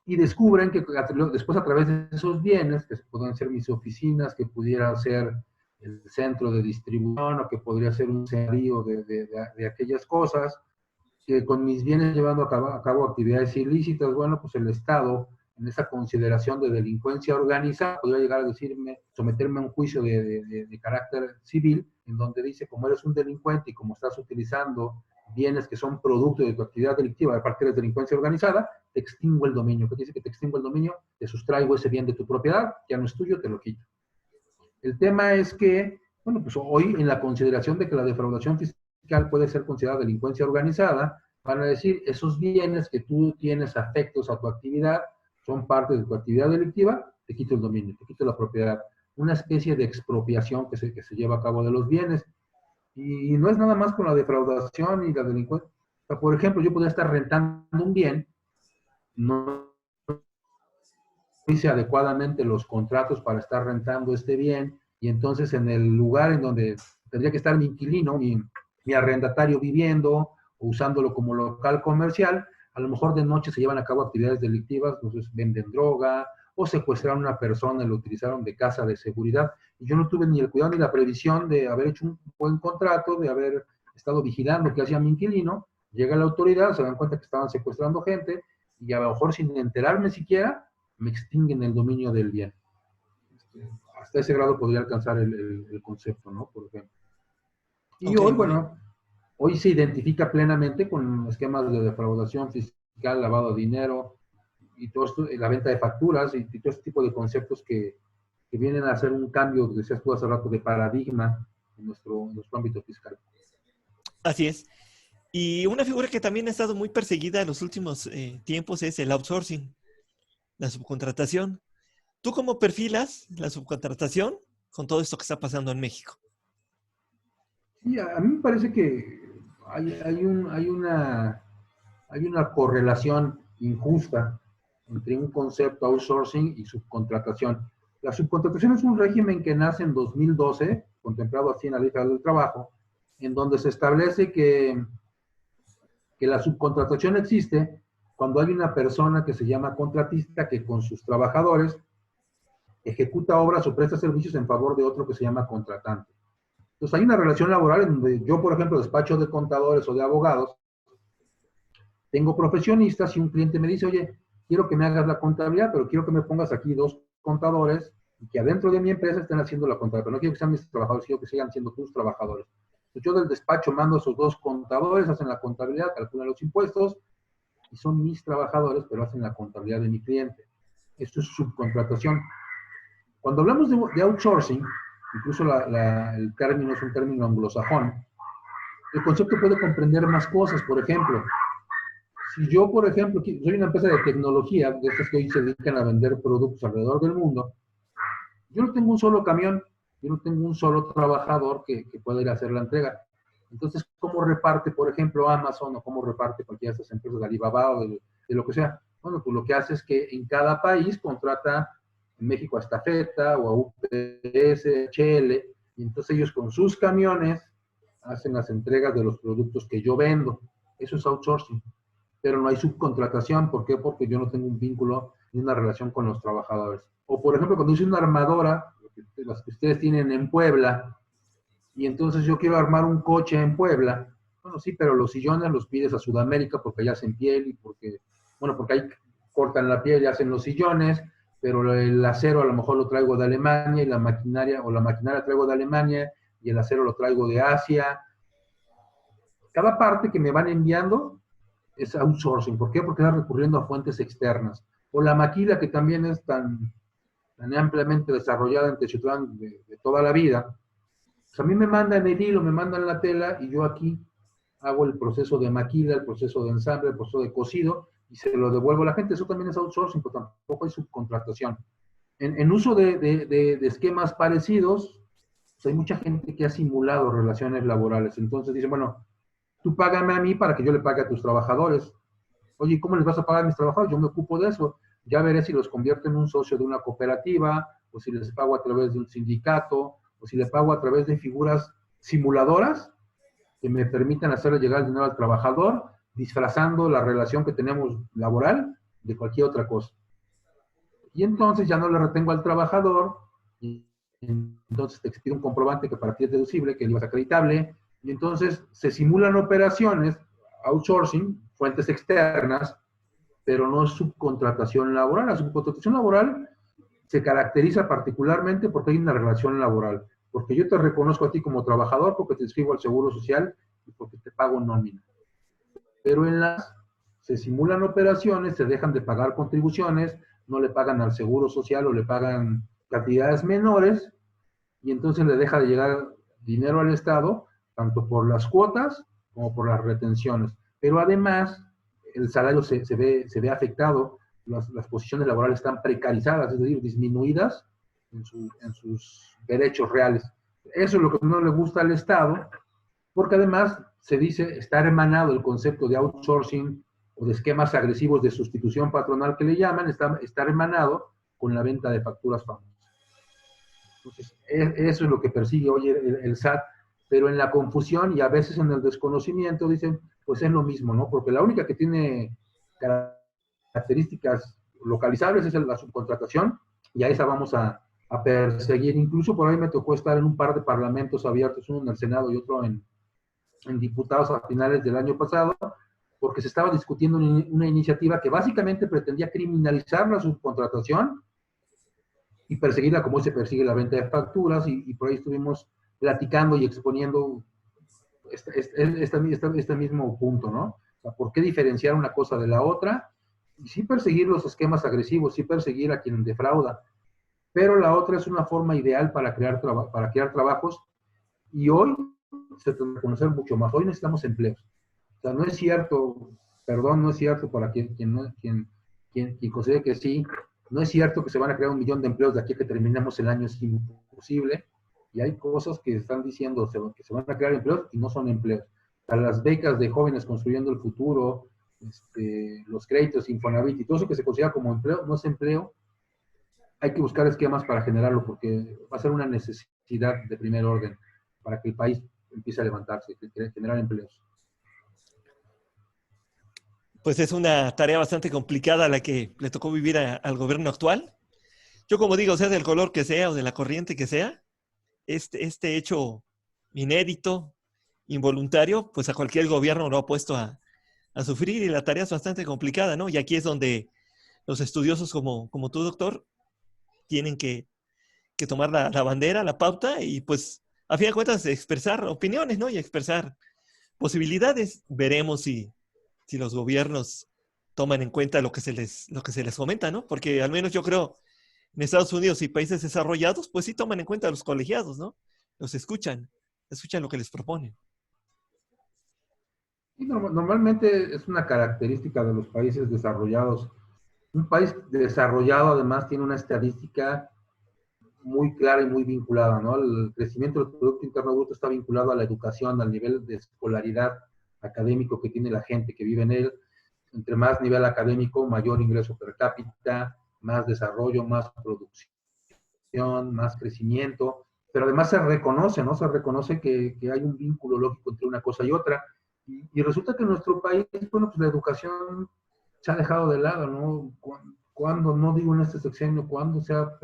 y descubren que después a través de esos bienes, que pueden ser mis oficinas, que pudiera ser el centro de distribución o que podría ser un señorío de aquellas cosas, que con mis bienes llevando a cabo actividades ilícitas, bueno, pues el Estado, en esa consideración de delincuencia organizada, podría llegar a decirme, someterme a un juicio de carácter civil, en donde dice, como eres un delincuente y como estás utilizando bienes que son producto de tu actividad delictiva a partir de delincuencia organizada, te extingo el dominio. ¿Qué dice que te extingo el dominio? Te sustraigo ese bien de tu propiedad, ya no es tuyo, te lo quito. El tema es que, bueno, pues hoy en la consideración de que la defraudación fiscal puede ser considerada delincuencia organizada, van a decir, esos bienes que tú tienes afectos a tu actividad, son parte de tu actividad delictiva, te quito el dominio, te quito la propiedad. Una especie de expropiación que se lleva a cabo de los bienes. Y no es nada más con la defraudación y la delincuencia. O sea, por ejemplo, yo podría estar rentando un bien, no hice adecuadamente los contratos para estar rentando este bien, y entonces en el lugar en donde tendría que estar mi inquilino, mi arrendatario viviendo o usándolo como local comercial, a lo mejor de noche se llevan a cabo actividades delictivas, entonces venden droga o secuestraron a una persona y lo utilizaron de casa de seguridad, y yo no tuve ni el cuidado ni la previsión de haber hecho un buen contrato, de haber estado vigilando qué hacía mi inquilino. Llega la autoridad, se dan cuenta que estaban secuestrando gente, y a lo mejor sin enterarme siquiera, me extinguen el dominio del bien. Hasta ese grado podría alcanzar el concepto, ¿no? Por ejemplo. Y Ok, hoy, muy bien. bueno, hoy se identifica plenamente con esquemas de defraudación fiscal, lavado de dinero y todo esto, la venta de facturas y todo este tipo de conceptos que que vienen a hacer un cambio, decías tú hace rato, de paradigma en nuestro ámbito fiscal. Así es. Y una figura que también ha estado muy perseguida en los últimos tiempos es el outsourcing, la subcontratación. ¿Tú cómo perfilas la subcontratación con todo esto que está pasando en México? Sí, a mí me parece que hay una correlación injusta entre un concepto outsourcing y subcontratación. La subcontratación es un régimen que nace en 2012, contemplado así en la Ley Federal del Trabajo, en donde se establece que la subcontratación existe cuando hay una persona que se llama contratista que con sus trabajadores ejecuta obras o presta servicios en favor de otro que se llama contratante. Entonces hay una relación laboral en donde yo, por ejemplo, despacho de contadores o de abogados, tengo profesionistas y un cliente me dice, oye, quiero que me hagas la contabilidad, pero quiero que me pongas aquí 2 contadores y que adentro de mi empresa estén haciendo la contabilidad. Pero no quiero que sean mis trabajadores, quiero que sigan siendo tus trabajadores. Entonces yo del despacho mando a esos 2 contadores, hacen la contabilidad, calculan los impuestos y son mis trabajadores, pero hacen la contabilidad de mi cliente. Esto es subcontratación. Cuando hablamos de outsourcing, incluso el término es un término anglosajón, el concepto puede comprender más cosas. Por ejemplo, si yo, por ejemplo, soy una empresa de tecnología, de estas que hoy se dedican a vender productos alrededor del mundo, yo no tengo un solo camión, yo no tengo un solo trabajador que pueda ir a hacer la entrega. Entonces, ¿cómo reparte, por ejemplo, Amazon o cómo reparte cualquiera de estas empresas de Alibaba o de lo que sea? Bueno, pues lo que hace es que en cada país contrata en México a Estafeta o a UPS, HL, y entonces ellos con sus camiones hacen las entregas de los productos que yo vendo. Eso es outsourcing. Pero no hay subcontratación. ¿Por qué? Porque yo no tengo un vínculo ni una relación con los trabajadores. O, por ejemplo, cuando hice una armadora, las que ustedes tienen en Puebla, y entonces yo quiero armar un coche en Puebla, bueno, sí, pero los sillones los pides a Sudamérica porque allá hacen piel y porque, bueno, porque ahí cortan la piel y hacen los sillones, pero el acero a lo mejor lo traigo de Alemania y la maquinaria traigo de Alemania y el acero lo traigo de Asia. Cada parte que me van enviando es outsourcing. ¿Por qué? Porque está recurriendo a fuentes externas. O la maquila, que también es tan ampliamente desarrollada en Techiutlán de toda la vida. Pues a mí me mandan el hilo, me mandan la tela y yo aquí hago el proceso de maquila, el proceso de ensamble, el proceso de cosido y se lo devuelvo a la gente. Eso también es outsourcing, pero tampoco hay subcontratación. En uso de esquemas parecidos, pues hay mucha gente que ha simulado relaciones laborales. Entonces dice, bueno, tú págame a mí para que yo le pague a tus trabajadores. Oye, ¿cómo les vas a pagar a mis trabajadores? Yo me ocupo de eso. Ya veré si los convierto en un socio de una cooperativa, o si les pago a través de un sindicato, o si les pago a través de figuras simuladoras que me permitan hacerle llegar el dinero al trabajador, disfrazando la relación que tenemos laboral de cualquier otra cosa. Y entonces ya no le retengo al trabajador, y entonces te expido un comprobante que para ti es deducible, que el IVA es acreditable, y entonces se simulan operaciones, outsourcing, fuentes externas, pero no es subcontratación laboral. La subcontratación laboral se caracteriza particularmente porque hay una relación laboral, porque yo te reconozco a ti como trabajador, porque te inscribo al Seguro Social y porque te pago nómina. Pero en las se simulan operaciones, se dejan de pagar contribuciones, no le pagan al Seguro Social o le pagan cantidades menores, y entonces le deja de llegar dinero al Estado, tanto por las cuotas como por las retenciones. Pero además, el salario se ve afectado, las posiciones laborales están precarizadas, es decir, disminuidas en sus derechos reales. Eso es lo que no le gusta al Estado, porque además se dice, está hermanado el concepto de outsourcing o de esquemas agresivos de sustitución patronal que le llaman, está hermanado con la venta de facturas famosas. Entonces, eso es lo que persigue hoy el SAT, pero en la confusión y a veces en el desconocimiento dicen, pues es lo mismo, ¿no? Porque la única que tiene características localizables es la subcontratación, y a esa vamos a perseguir. Incluso por ahí me tocó estar en un par de parlamentos abiertos, uno en el Senado y otro en diputados a finales del año pasado, porque se estaba discutiendo una iniciativa que básicamente pretendía criminalizar la subcontratación y perseguirla como se persigue la venta de facturas, y por ahí estuvimos platicando y exponiendo este mismo punto, ¿no? O sea, ¿por qué diferenciar una cosa de la otra? Y sí perseguir los esquemas agresivos, sí perseguir a quien defrauda, pero la otra es una forma ideal para para crear trabajos, y hoy se tiene que conocer mucho más. Hoy necesitamos empleos. O sea, no es cierto, perdón, no es cierto para quien considere que sí, no es cierto que se van a crear 1 millón de empleos de aquí a que terminemos el año, es imposible. Y hay cosas que están diciendo que se van a crear empleos y no son empleos. O sea, las becas de jóvenes construyendo el futuro, los créditos Infonavit y todo eso que se considera como empleo, no es empleo. Hay que buscar esquemas para generarlo porque va a ser una necesidad de primer orden para que el país empiece a levantarse, generar empleos. Pues es una tarea bastante complicada la que le tocó vivir al gobierno actual. Yo, como digo, sea del color que sea o de la corriente que sea, este hecho inédito, involuntario, pues a cualquier gobierno lo ha puesto a sufrir, y la tarea es bastante complicada, ¿no? Y aquí es donde los estudiosos como tú, doctor, tienen que tomar la bandera, la pauta, y pues a fin de cuentas expresar opiniones, ¿no? Y expresar posibilidades. Veremos si los gobiernos toman en cuenta lo que se les comenta, ¿no? Porque al menos yo creo en Estados Unidos y países desarrollados, pues sí toman en cuenta a los colegiados, ¿no? Los escuchan lo que les proponen. Y normalmente es una característica de los países desarrollados. Un país desarrollado además tiene una estadística muy clara y muy vinculada, ¿no? El crecimiento del Producto Interno Bruto está vinculado a la educación, al nivel de escolaridad académico que tiene la gente que vive en él. Entre más nivel académico, mayor ingreso per cápita, más desarrollo, más producción, más crecimiento, pero además se reconoce, ¿no? Se reconoce que hay un vínculo lógico entre una cosa y otra. Y resulta que en nuestro país, bueno, pues la educación se ha dejado de lado, ¿no? Cuando, no digo en este sexenio, cuando se ha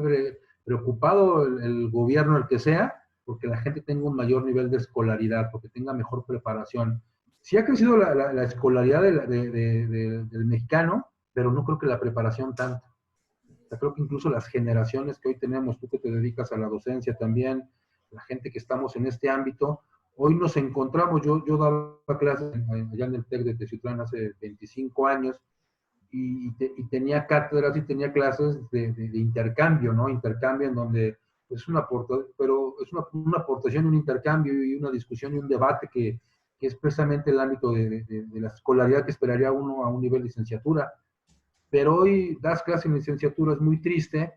preocupado el gobierno, el que sea, porque la gente tenga un mayor nivel de escolaridad, porque tenga mejor preparación. Sí ha crecido la escolaridad del mexicano, pero no creo que la preparación tanto. O sea, creo que incluso las generaciones que hoy tenemos, tú que te dedicas a la docencia también, la gente que estamos en este ámbito, hoy nos encontramos, yo daba clases allá en el TEC de Teciutlán hace 25 años, y tenía cátedras y tenía clases de intercambio, ¿no? Intercambio en donde es pero es una aportación, un intercambio y una discusión y un debate que es precisamente el ámbito de la escolaridad que esperaría uno a un nivel de licenciatura. Pero hoy das clase en licenciatura, es muy triste,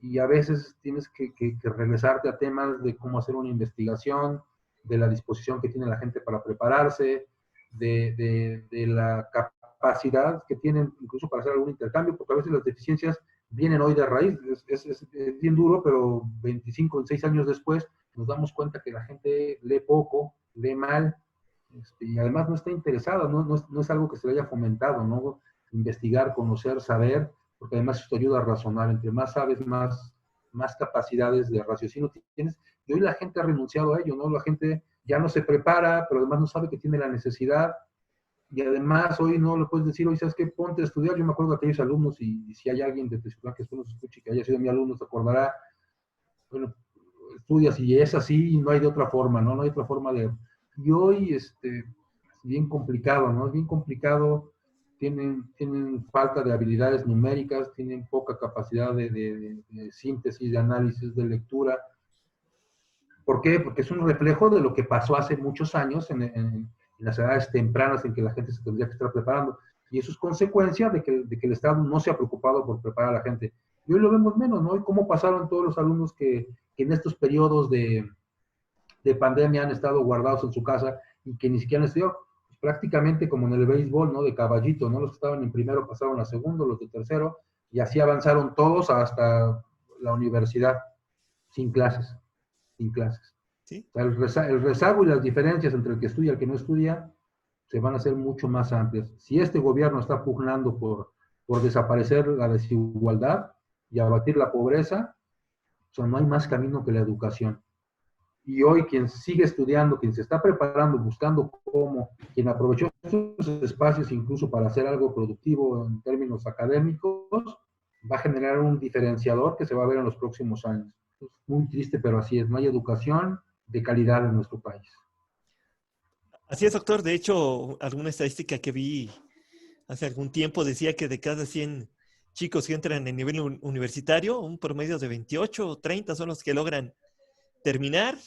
y a veces tienes que regresarte a temas de cómo hacer una investigación, de la disposición que tiene la gente para prepararse, de la capacidad que tienen incluso para hacer algún intercambio, porque a veces las deficiencias vienen hoy de raíz. Es bien duro, pero 25, 26 años después nos damos cuenta que la gente lee poco, lee mal, y además no está interesada, no es algo que se le haya fomentado, ¿no? Investigar, conocer, saber, porque además esto ayuda a razonar. Entre más sabes, más capacidades de raciocinio tienes. Y hoy la gente ha renunciado a ello, ¿no? La gente ya no se prepara, pero además no sabe que tiene la necesidad. Y además hoy no le puedes decir, oye, ¿sabes qué? Ponte a estudiar. Yo me acuerdo de aquellos alumnos, y si hay alguien de Teciutlán que esto nos escuche, que haya sido mi alumno, se acordará, bueno, estudias y es así, y no hay de otra forma, ¿no? No hay otra forma de... Y hoy, es bien complicado, ¿no? Es bien complicado, tienen falta de habilidades numéricas, tienen poca capacidad de síntesis, de análisis, de lectura. ¿Por qué? Porque es un reflejo de lo que pasó hace muchos años en las edades tempranas en que la gente se tendría que estar preparando. Y eso es consecuencia de que el Estado no se ha preocupado por preparar a la gente. Y hoy lo vemos menos, ¿no? Y cómo pasaron todos los alumnos que en estos periodos de pandemia han estado guardados en su casa y que ni siquiera han estudiado. Pues prácticamente como en el béisbol, ¿no? De caballito, ¿no? Los que estaban en primero pasaron a segundo, los de tercero, y así avanzaron todos hasta la universidad, sin clases, sin clases. ¿Sí? O sea, el rezago y las diferencias entre el que estudia y el que no estudia se van a hacer mucho más amplias. Si este gobierno está pugnando por desaparecer la desigualdad y abatir la pobreza, o sea, no hay más camino que la educación. Y hoy quien sigue estudiando, quien se está preparando, buscando cómo, quien aprovechó esos espacios incluso para hacer algo productivo en términos académicos, va a generar un diferenciador que se va a ver en los próximos años. Es muy triste, pero así es. No hay educación de calidad en nuestro país. Así es, doctor. De hecho, alguna estadística que vi hace algún tiempo decía que de cada 100 chicos que entran en nivel universitario, un promedio de 28 o 30 son los que logran terminar,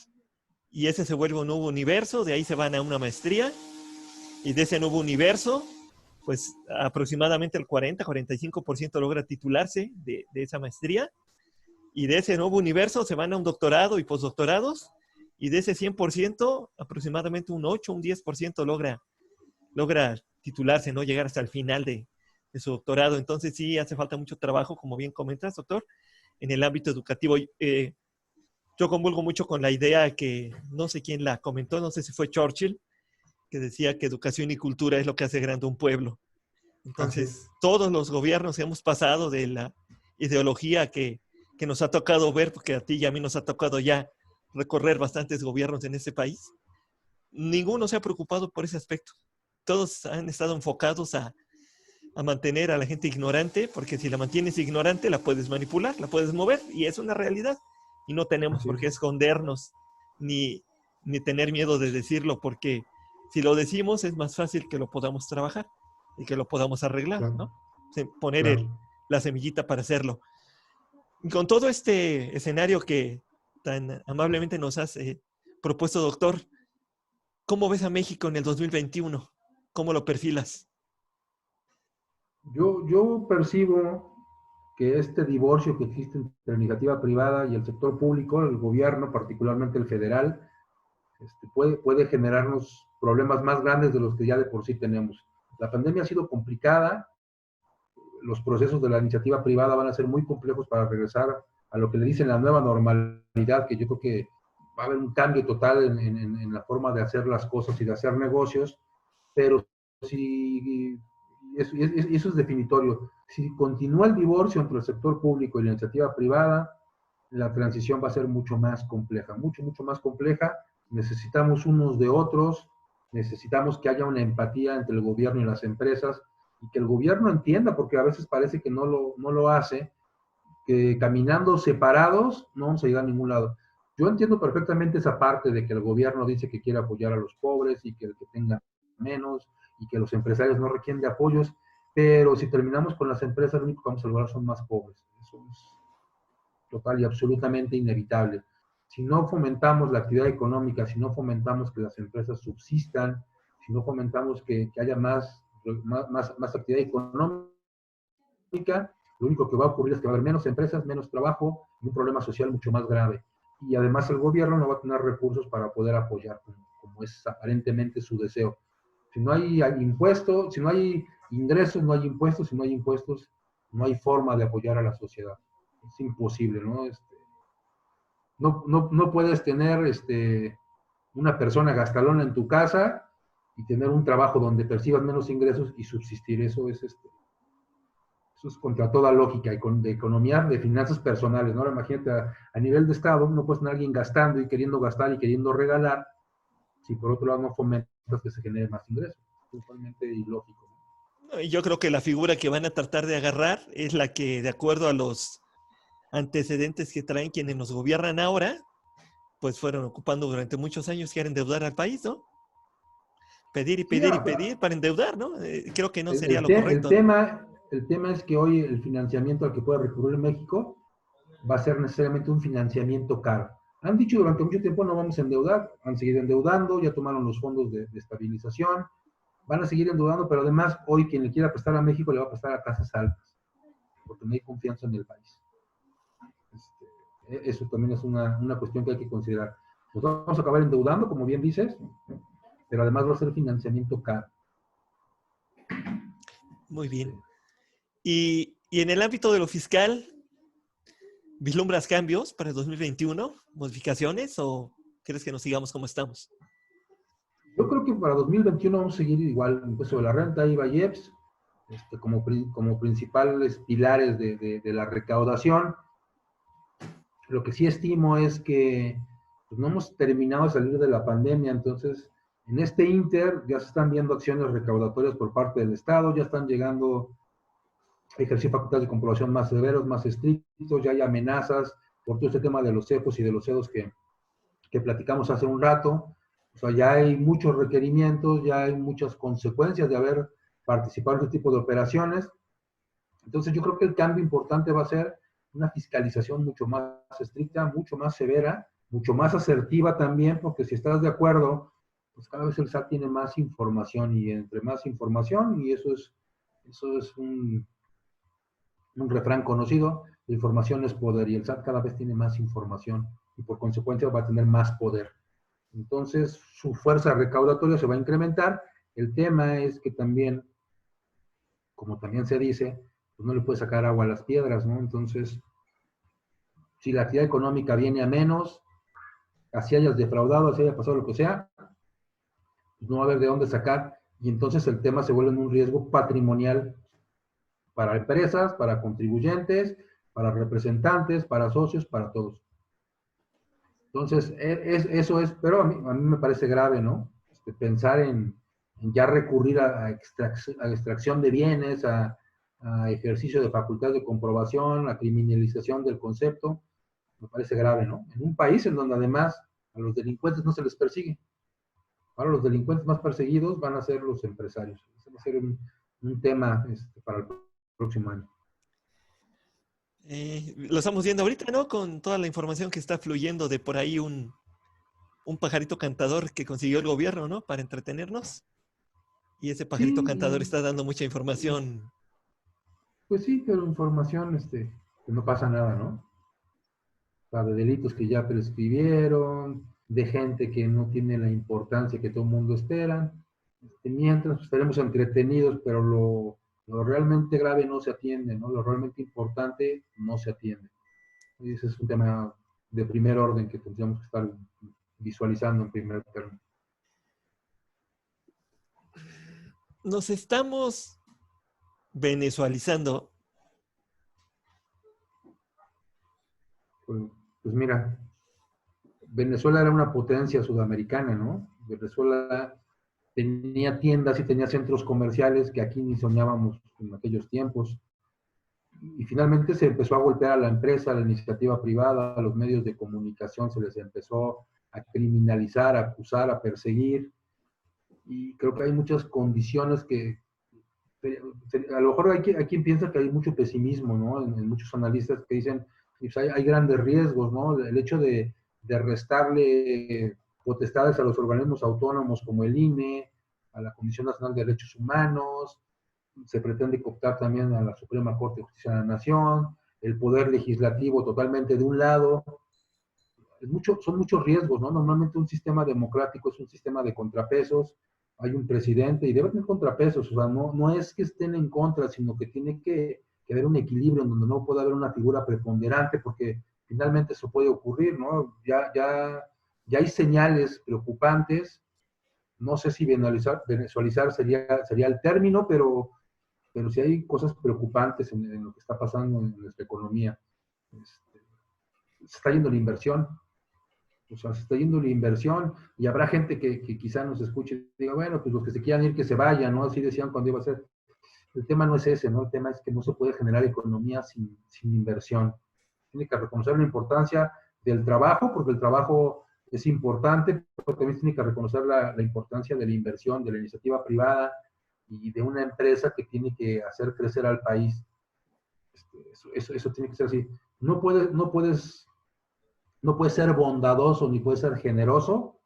y ese se vuelve un nuevo universo, de ahí se van a una maestría, y de ese nuevo universo, pues aproximadamente el 40-45% logra titularse de esa maestría, y de ese nuevo universo se van a un doctorado y postdoctorados, y de ese 100%, aproximadamente un 8, un 10% logra titularse, ¿no? Llegar hasta el final de su doctorado. Entonces sí hace falta mucho trabajo, como bien comentas, doctor, en el ámbito educativo. Yo convulgo mucho con la idea que, no sé quién la comentó, no sé si fue Churchill, que decía que educación y cultura es lo que hace grande un pueblo. Entonces, todos los gobiernos hemos pasado de la ideología que nos ha tocado ver, porque a ti y a mí nos ha tocado ya recorrer bastantes gobiernos en este país. Ninguno se ha preocupado por ese aspecto. Todos han estado enfocados a mantener a la gente ignorante, porque si la mantienes ignorante, la puedes manipular, la puedes mover, y es una realidad. Y no tenemos por qué escondernos, ni tener miedo de decirlo, porque si lo decimos es más fácil que lo podamos trabajar y que lo podamos arreglar, claro, ¿no? Poner claro, la semillita para hacerlo. Y con todo este escenario que tan amablemente nos has propuesto, doctor, ¿cómo ves a México en el 2021? ¿Cómo lo perfilas? Yo percibo que este divorcio que existe entre la iniciativa privada y el sector público, el gobierno, particularmente el federal, puede generarnos problemas más grandes de los que ya de por sí tenemos. La pandemia ha sido complicada, los procesos de la iniciativa privada van a ser muy complejos para regresar a lo que le dicen la nueva normalidad, que yo creo que va a haber un cambio total en la forma de hacer las cosas y de hacer negocios, pero si eso es definitorio. Si continúa el divorcio entre el sector público y la iniciativa privada, la transición va a ser mucho más compleja, mucho más compleja. Necesitamos unos de otros, necesitamos que haya una empatía entre el gobierno y las empresas, y que el gobierno entienda, porque a veces parece que no lo hace, que caminando separados no vamos a llegar a ningún lado. Yo entiendo perfectamente esa parte de que el gobierno dice que quiere apoyar a los pobres y que el que tenga menos, y que los empresarios no requieren de apoyos, pero si terminamos con las empresas, lo único que vamos a lograr son más pobres. Eso es total y absolutamente inevitable. Si no fomentamos la actividad económica, si no fomentamos que las empresas subsistan, si no fomentamos que haya más actividad económica, lo único que va a ocurrir es que va a haber menos empresas, menos trabajo y un problema social mucho más grave. Y además el gobierno no va a tener recursos para poder apoyar, como es aparentemente su deseo. Si no hay impuestos, si no hay ingresos, no hay impuestos, si no hay impuestos, no hay forma de apoyar a la sociedad. Es imposible, ¿no? No puedes tener una persona gastalona en tu casa y tener un trabajo donde percibas menos ingresos y subsistir. Eso es contra toda lógica de economía, de finanzas personales, ¿no? Ahora imagínate, a nivel de Estado, no puedes tener a alguien gastando y queriendo gastar y queriendo regalar, si por otro lado no fomentas que se genere más ingresos. Es totalmente ilógico. Yo creo que la figura que van a tratar de agarrar es la que, de acuerdo a los antecedentes que traen quienes nos gobiernan ahora, pues fueron ocupando durante muchos años, quieren endeudar al país, ¿no? Pedir y pedir y pedir para endeudar, ¿no? Creo que no sería lo correcto. El tema es que hoy el financiamiento al que puede recurrir México va a ser necesariamente un financiamiento caro. Han dicho durante mucho tiempo no vamos a endeudar, han seguido endeudando, ya tomaron los fondos de estabilización, van a seguir endeudando, pero además hoy quien le quiera prestar a México le va a prestar a casas altas, porque no hay confianza en el país. Eso también es una cuestión que hay que considerar. Nos vamos a acabar endeudando, como bien dices, pero además va a ser financiamiento caro. Muy bien. Y en el ámbito de lo fiscal, ¿vislumbras cambios para el 2021? ¿Modificaciones o crees que nos sigamos como estamos? Yo creo que para 2021 vamos a seguir igual, impuesto de la renta, IVA y EPS, como principales pilares de la recaudación. Lo que sí estimo es que pues, no hemos terminado de salir de la pandemia, entonces en este inter ya se están viendo acciones recaudatorias por parte del Estado, ya están llegando ejercer facultades de comprobación más severos, más estrictos, ya hay amenazas por todo este tema de los CEFOS y de los CEDOS que platicamos hace un rato. O sea, ya hay muchos requerimientos, ya hay muchas consecuencias de haber participado en este tipo de operaciones. Entonces yo creo que el cambio importante va a ser una fiscalización mucho más estricta, mucho más severa, mucho más asertiva también, porque si estás de acuerdo, pues cada vez el SAT tiene más información y entre más información, y eso es un refrán conocido, la información es poder y el SAT cada vez tiene más información y por consecuencia va a tener más poder. Entonces su fuerza recaudatoria se va a incrementar. El tema es que también, como también se dice, pues no le puede sacar agua a las piedras, ¿no? Entonces, si la actividad económica viene a menos, así hayas defraudado, así haya pasado lo que sea, pues no va a haber de dónde sacar y entonces el tema se vuelve un riesgo patrimonial para empresas, para contribuyentes, para representantes, para socios, para todos. Entonces, eso es, pero a mí me parece grave, ¿no? Pensar en ya recurrir a extracción de bienes, a ejercicio de facultad de comprobación, a criminalización del concepto, me parece grave, ¿no? En un país en donde además a los delincuentes no se les persigue. Ahora los delincuentes más perseguidos van a ser los empresarios. Ese va a ser un tema para el próximo año. Lo estamos viendo ahorita, ¿no? Con toda la información que está fluyendo de por ahí un pajarito cantador que consiguió el gobierno, ¿no? Para entretenernos. Y ese pajarito cantador Sí, está dando mucha información. pues sí, pero información, que no pasa nada, ¿no? O sea, de delitos que ya prescribieron, de gente que no tiene la importancia que todo el mundo espera. Mientras estaremos entretenidos, pero lo realmente grave no se atiende, ¿no? Lo realmente importante no se atiende. Y ese es un tema de primer orden que tendríamos que estar visualizando en primer término. Nos estamos venezualizando. Pues, pues mira, Venezuela era una potencia sudamericana, ¿no? Venezuela tenía tiendas y tenía centros comerciales que aquí ni soñábamos en aquellos tiempos. Y finalmente se empezó a golpear a la empresa, a la iniciativa privada, a los medios de comunicación, se les empezó a criminalizar, a acusar, a perseguir. Y creo que hay muchas condiciones que, a lo mejor hay quien piensa que hay mucho pesimismo, ¿no? En muchos analistas que dicen, pues hay grandes riesgos, ¿no? El hecho de restarle potestades a los organismos autónomos como el INE, a la Comisión Nacional de Derechos Humanos, se pretende cooptar también a la Suprema Corte de Justicia de la Nación, el poder legislativo totalmente de un lado. Son muchos riesgos, ¿no? Normalmente un sistema democrático es un sistema de contrapesos, hay un presidente y debe tener contrapesos, o sea, no es que estén en contra, sino que tiene que haber un equilibrio en donde no puede haber una figura preponderante, porque finalmente eso puede ocurrir, ¿no? Ya hay señales preocupantes, no sé si venezualizar sería el término, pero sí hay cosas preocupantes en lo que está pasando en nuestra economía. Se está yendo la inversión, o sea, se está yendo la inversión y habrá gente que quizá nos escuche y diga, bueno, pues los que se quieran ir, que se vayan, ¿no? Así decían cuando iba a ser. El tema no es ese, ¿no? El tema es que no se puede generar economía sin inversión. Tiene que reconocer la importancia del trabajo, porque el trabajo es importante, pero también tiene que reconocer la importancia de la inversión, de la iniciativa privada y de una empresa que tiene que hacer crecer al país. Eso tiene que ser así. No puedes ser bondadoso ni puedes ser generoso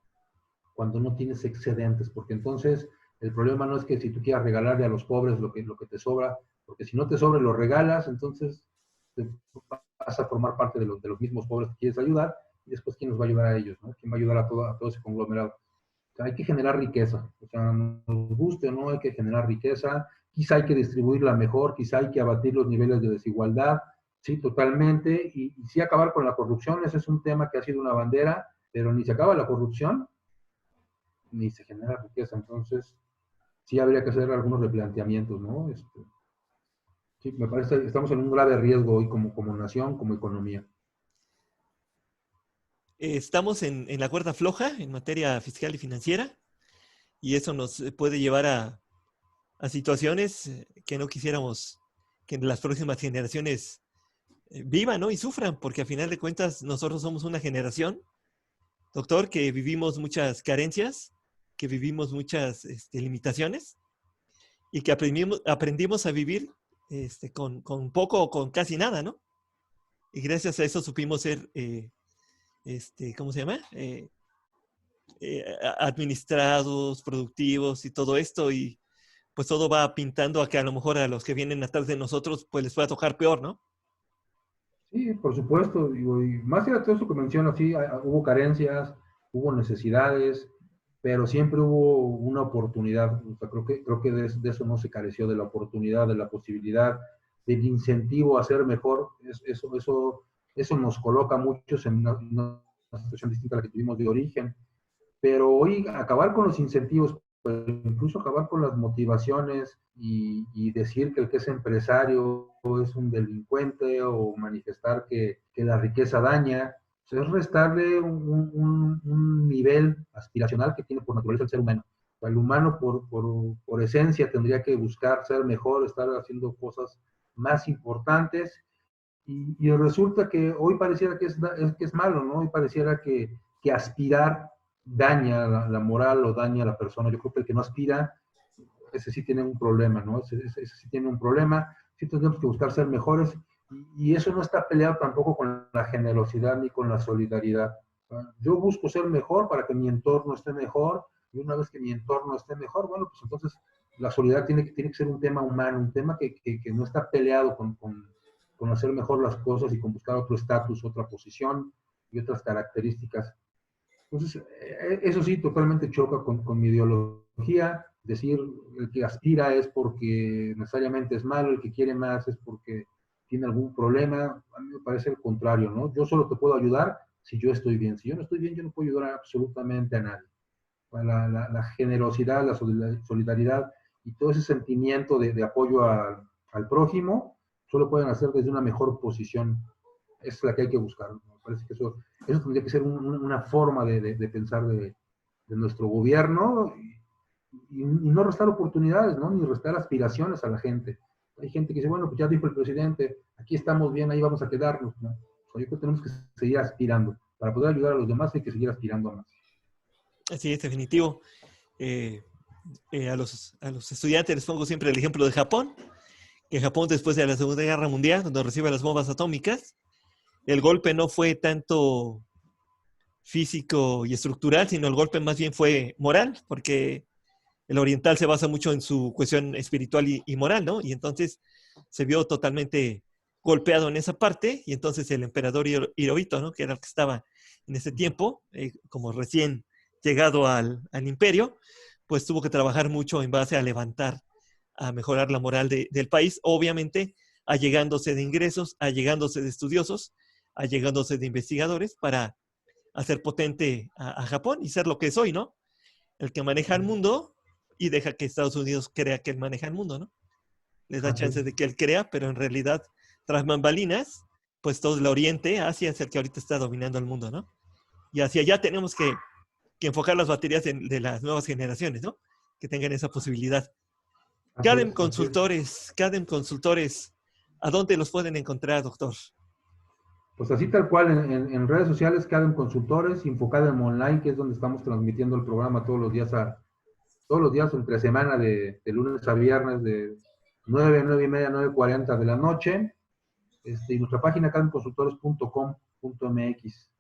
cuando no tienes excedentes, porque entonces el problema no es que si tú quieras regalarle a los pobres lo que te sobra, porque si no te sobra lo regalas, entonces vas a formar parte de los mismos pobres que quieres ayudar, y después ¿quién nos va a ayudar a ellos? ¿No? ¿Quién va a ayudar a todo ese conglomerado? O sea, hay que generar riqueza, o sea, nos guste o no, hay que generar riqueza, quizá hay que distribuirla mejor, quizá hay que abatir los niveles de desigualdad, sí, totalmente, y sí acabar con la corrupción, ese es un tema que ha sido una bandera, pero ni se acaba la corrupción, ni se genera riqueza, entonces sí habría que hacer algunos replanteamientos, ¿no? Sí, me parece que estamos en un grave riesgo hoy como nación, como economía. Estamos en la cuerda floja en materia fiscal y financiera y eso nos puede llevar a situaciones que no quisiéramos que las próximas generaciones vivan, ¿no? Y sufran, porque a final de cuentas nosotros somos una generación, doctor, que vivimos muchas carencias, que vivimos muchas limitaciones y que aprendimos a vivir con poco o con casi nada, ¿no? Y gracias a eso supimos ser, ¿cómo se llama? Administrados, productivos y todo esto, y pues todo va pintando a que a lo mejor a los que vienen atrás de nosotros pues les va a tocar peor, ¿no? Sí, por supuesto, digo, y más allá de todo eso que menciono, sí, hubo carencias, hubo necesidades, pero siempre hubo una oportunidad. O sea, creo que de eso no se careció, de la oportunidad, de la posibilidad, del incentivo a ser mejor. Eso nos coloca a muchos en una situación distinta a la que tuvimos de origen. Pero hoy acabar con los incentivos, pues, incluso acabar con las motivaciones y decir que el que es empresario es un delincuente o manifestar que la riqueza daña, pues es restarle un nivel aspiracional que tiene por naturaleza el ser humano. O sea, el humano por esencia tendría que buscar ser mejor, estar haciendo cosas más importantes y resulta que hoy pareciera que es malo, ¿no? Hoy pareciera que aspirar daña la moral o daña a la persona. Yo creo que el que no aspira, ese sí tiene un problema, ¿no? Ese sí tiene un problema, sí tenemos que buscar ser mejores y eso no está peleado tampoco con la generosidad ni con la solidaridad. Yo busco ser mejor para que mi entorno esté mejor y una vez que mi entorno esté mejor, bueno, pues entonces la solidaridad tiene que ser un tema humano, un tema que no está peleado con hacer mejor las cosas y con buscar otro estatus, otra posición y otras características. Entonces, eso sí, totalmente choca con mi ideología. Decir el que aspira es porque necesariamente es malo, el que quiere más es porque tiene algún problema. A mí me parece el contrario, ¿no? Yo solo te puedo ayudar si yo estoy bien. Si yo no estoy bien, yo no puedo ayudar absolutamente a nadie. La generosidad, la solidaridad y todo ese sentimiento de apoyo al prójimo solo pueden hacer desde una mejor posición. Es la que hay que buscar. Me parece que eso tendría que ser una forma de pensar de nuestro gobierno y no restar oportunidades, ¿no? Ni restar aspiraciones a la gente. Hay gente que dice, bueno, pues ya dijo el presidente, aquí estamos bien, ahí vamos a quedarnos, ¿no? O sea, yo creo que tenemos que seguir aspirando. Para poder ayudar a los demás hay que seguir aspirando a más. Así es, definitivo. Eh, a los estudiantes les pongo siempre el ejemplo de Japón, que Japón después de la Segunda Guerra Mundial, cuando recibe las bombas atómicas, el golpe no fue tanto físico y estructural, sino el golpe más bien fue moral, porque el oriental se basa mucho en su cuestión espiritual y moral, ¿no? Y entonces se vio totalmente golpeado en esa parte, y entonces el emperador Hirohito, ¿no? Que era el que estaba en ese tiempo, como recién llegado al imperio, pues tuvo que trabajar mucho en base a levantar, a mejorar la moral del país, obviamente allegándose de ingresos, allegándose de estudiosos, allegándose de investigadores para hacer potente a Japón y ser lo que es hoy, ¿no? El que maneja el mundo y deja que Estados Unidos crea que él maneja el mundo, ¿no? Les da Así chance es. de que él crea, pero en realidad, tras bambalinas, pues todo el oriente, Asia es el que ahorita está dominando el mundo, ¿no? Y hacia allá tenemos que enfocar las baterías de las nuevas generaciones, ¿no? Que tengan esa posibilidad. Así es, así es. Cadem Consultores, ¿a dónde los pueden encontrar, doctor? Pues así tal cual, en redes sociales Cadem Consultores, Infocadem Online, que es donde estamos transmitiendo el programa todos los días entre semana, de lunes a viernes, de 9 y media, 9:40 de la noche. Y nuestra página cademconsultores.com.mx.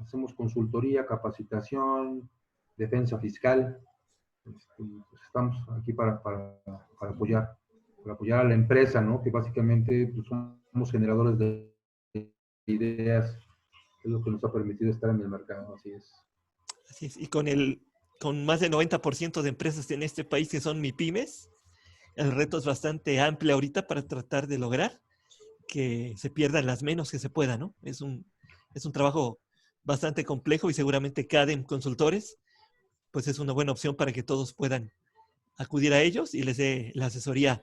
Hacemos consultoría, capacitación, defensa fiscal. Pues estamos aquí para apoyar a la empresa, ¿no? Que básicamente pues, somos generadores de ideas, es lo que nos ha permitido estar en el mercado, así es. Así es. Y con más del 90% de empresas en este país que son MIPYMES, el reto es bastante amplio ahorita para tratar de lograr que se pierdan las menos que se pueda, ¿no? Es un trabajo bastante complejo y seguramente CADEM Consultores, pues es una buena opción para que todos puedan acudir a ellos y les dé la asesoría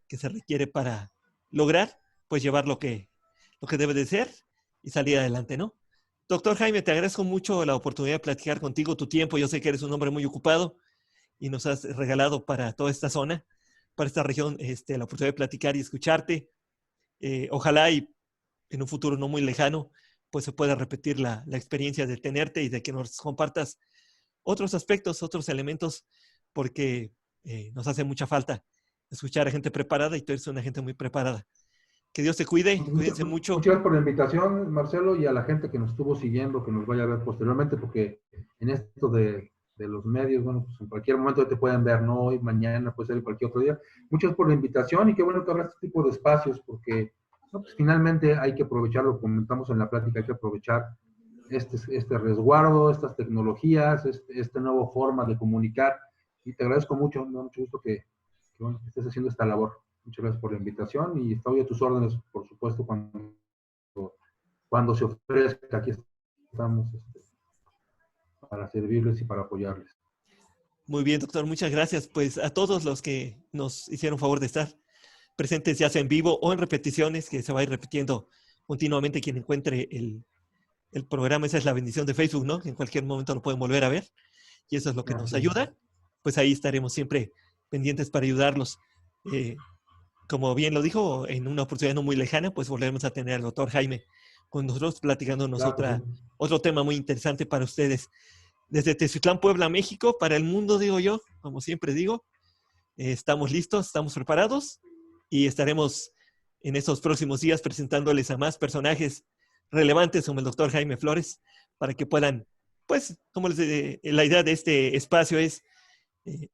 que se requiere para lograr, pues llevar lo que debe de ser y salir adelante, ¿no? Doctor Jaime, te agradezco mucho la oportunidad de platicar contigo, tu tiempo. Yo sé que eres un hombre muy ocupado y nos has regalado para toda esta zona, para esta región, la oportunidad de platicar y escucharte. Ojalá y en un futuro no muy lejano, pues se pueda repetir la experiencia de tenerte y de que nos compartas otros aspectos, otros elementos, porque nos hace mucha falta escuchar a gente preparada y tú eres una gente muy preparada. Que Dios te cuide, cuídense mucho. Muchas gracias por la invitación, Marcelo, y a la gente que nos estuvo siguiendo, que nos vaya a ver posteriormente, porque en esto de los medios, bueno, pues en cualquier momento te pueden ver, no hoy, mañana, puede ser cualquier otro día. Muchas gracias por la invitación y qué bueno que habrá este tipo de espacios, porque no, pues finalmente hay que aprovecharlo, comentamos en la plática, hay que aprovechar este resguardo, estas tecnologías, esta nueva forma de comunicar, y te agradezco mucho, me da mucho gusto bueno, que estés haciendo esta labor. Muchas gracias por la invitación y estoy a tus órdenes, por supuesto, cuando se ofrezca. Aquí estamos para servirles y para apoyarles. Muy bien, doctor, muchas gracias. Pues a todos los que nos hicieron favor de estar presentes, ya sea en vivo o en repeticiones, que se va a ir repitiendo continuamente quien encuentre el programa. Esa es la bendición de Facebook, ¿no? Que en cualquier momento lo pueden volver a ver y eso es lo que nos ayuda. Pues ahí estaremos siempre pendientes para ayudarlos. Como bien lo dijo, en una oportunidad no muy lejana, pues volveremos a tener al doctor Jaime con nosotros platicándonos otro tema muy interesante para ustedes. Desde Teciutlán, Puebla, México, para el mundo, digo yo, como siempre digo, estamos listos, estamos preparados y estaremos en estos próximos días presentándoles a más personajes relevantes como el doctor Jaime Flores para que puedan, pues, como les dije, la idea de este espacio es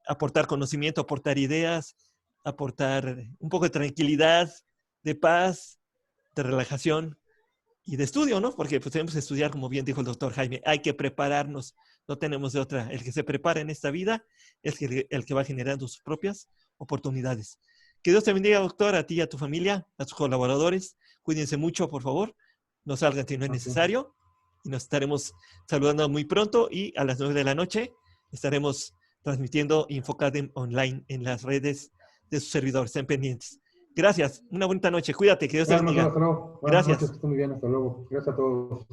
aportar conocimiento, aportar ideas, aportar un poco de tranquilidad, de paz, de relajación y de estudio, ¿no? Porque pues tenemos que estudiar, como bien dijo el doctor Jaime, hay que prepararnos, no tenemos de otra. El que se prepara en esta vida es el que va generando sus propias oportunidades. Que Dios te bendiga, doctor, a ti y a tu familia, a tus colaboradores. Cuídense mucho, por favor. No salgan si no es necesario. Y nos estaremos saludando muy pronto y a las 9 de la noche estaremos transmitiendo Infocadem online en las redes de sus servidores. Estén pendientes. Gracias. Una bonita noche. Cuídate. Que Dios te bendiga. Hasta luego. Buenas noches. Que estén muy bien. Hasta luego. Gracias a todos.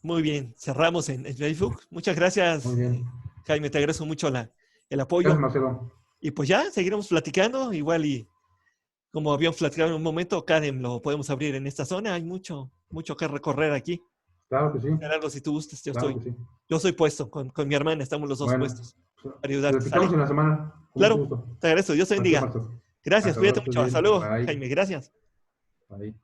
Muy bien. Cerramos en Facebook. Muchas gracias, Jaime. Te agradezco mucho el apoyo. Gracias, Marcelo. Y pues ya, seguiremos platicando. Igual y como habíamos platicado en un momento, Cadem lo podemos abrir en esta zona. Hay mucho que recorrer aquí. Claro que sí. Algo, si tú gustas, yo soy puesto con mi hermana, estamos los dos puestos para ayudarte. Platicamos en la semana. Claro, te agradezco, Dios te bendiga. Gracias, cuídate mucho. Hasta luego, Jaime, gracias. Bye.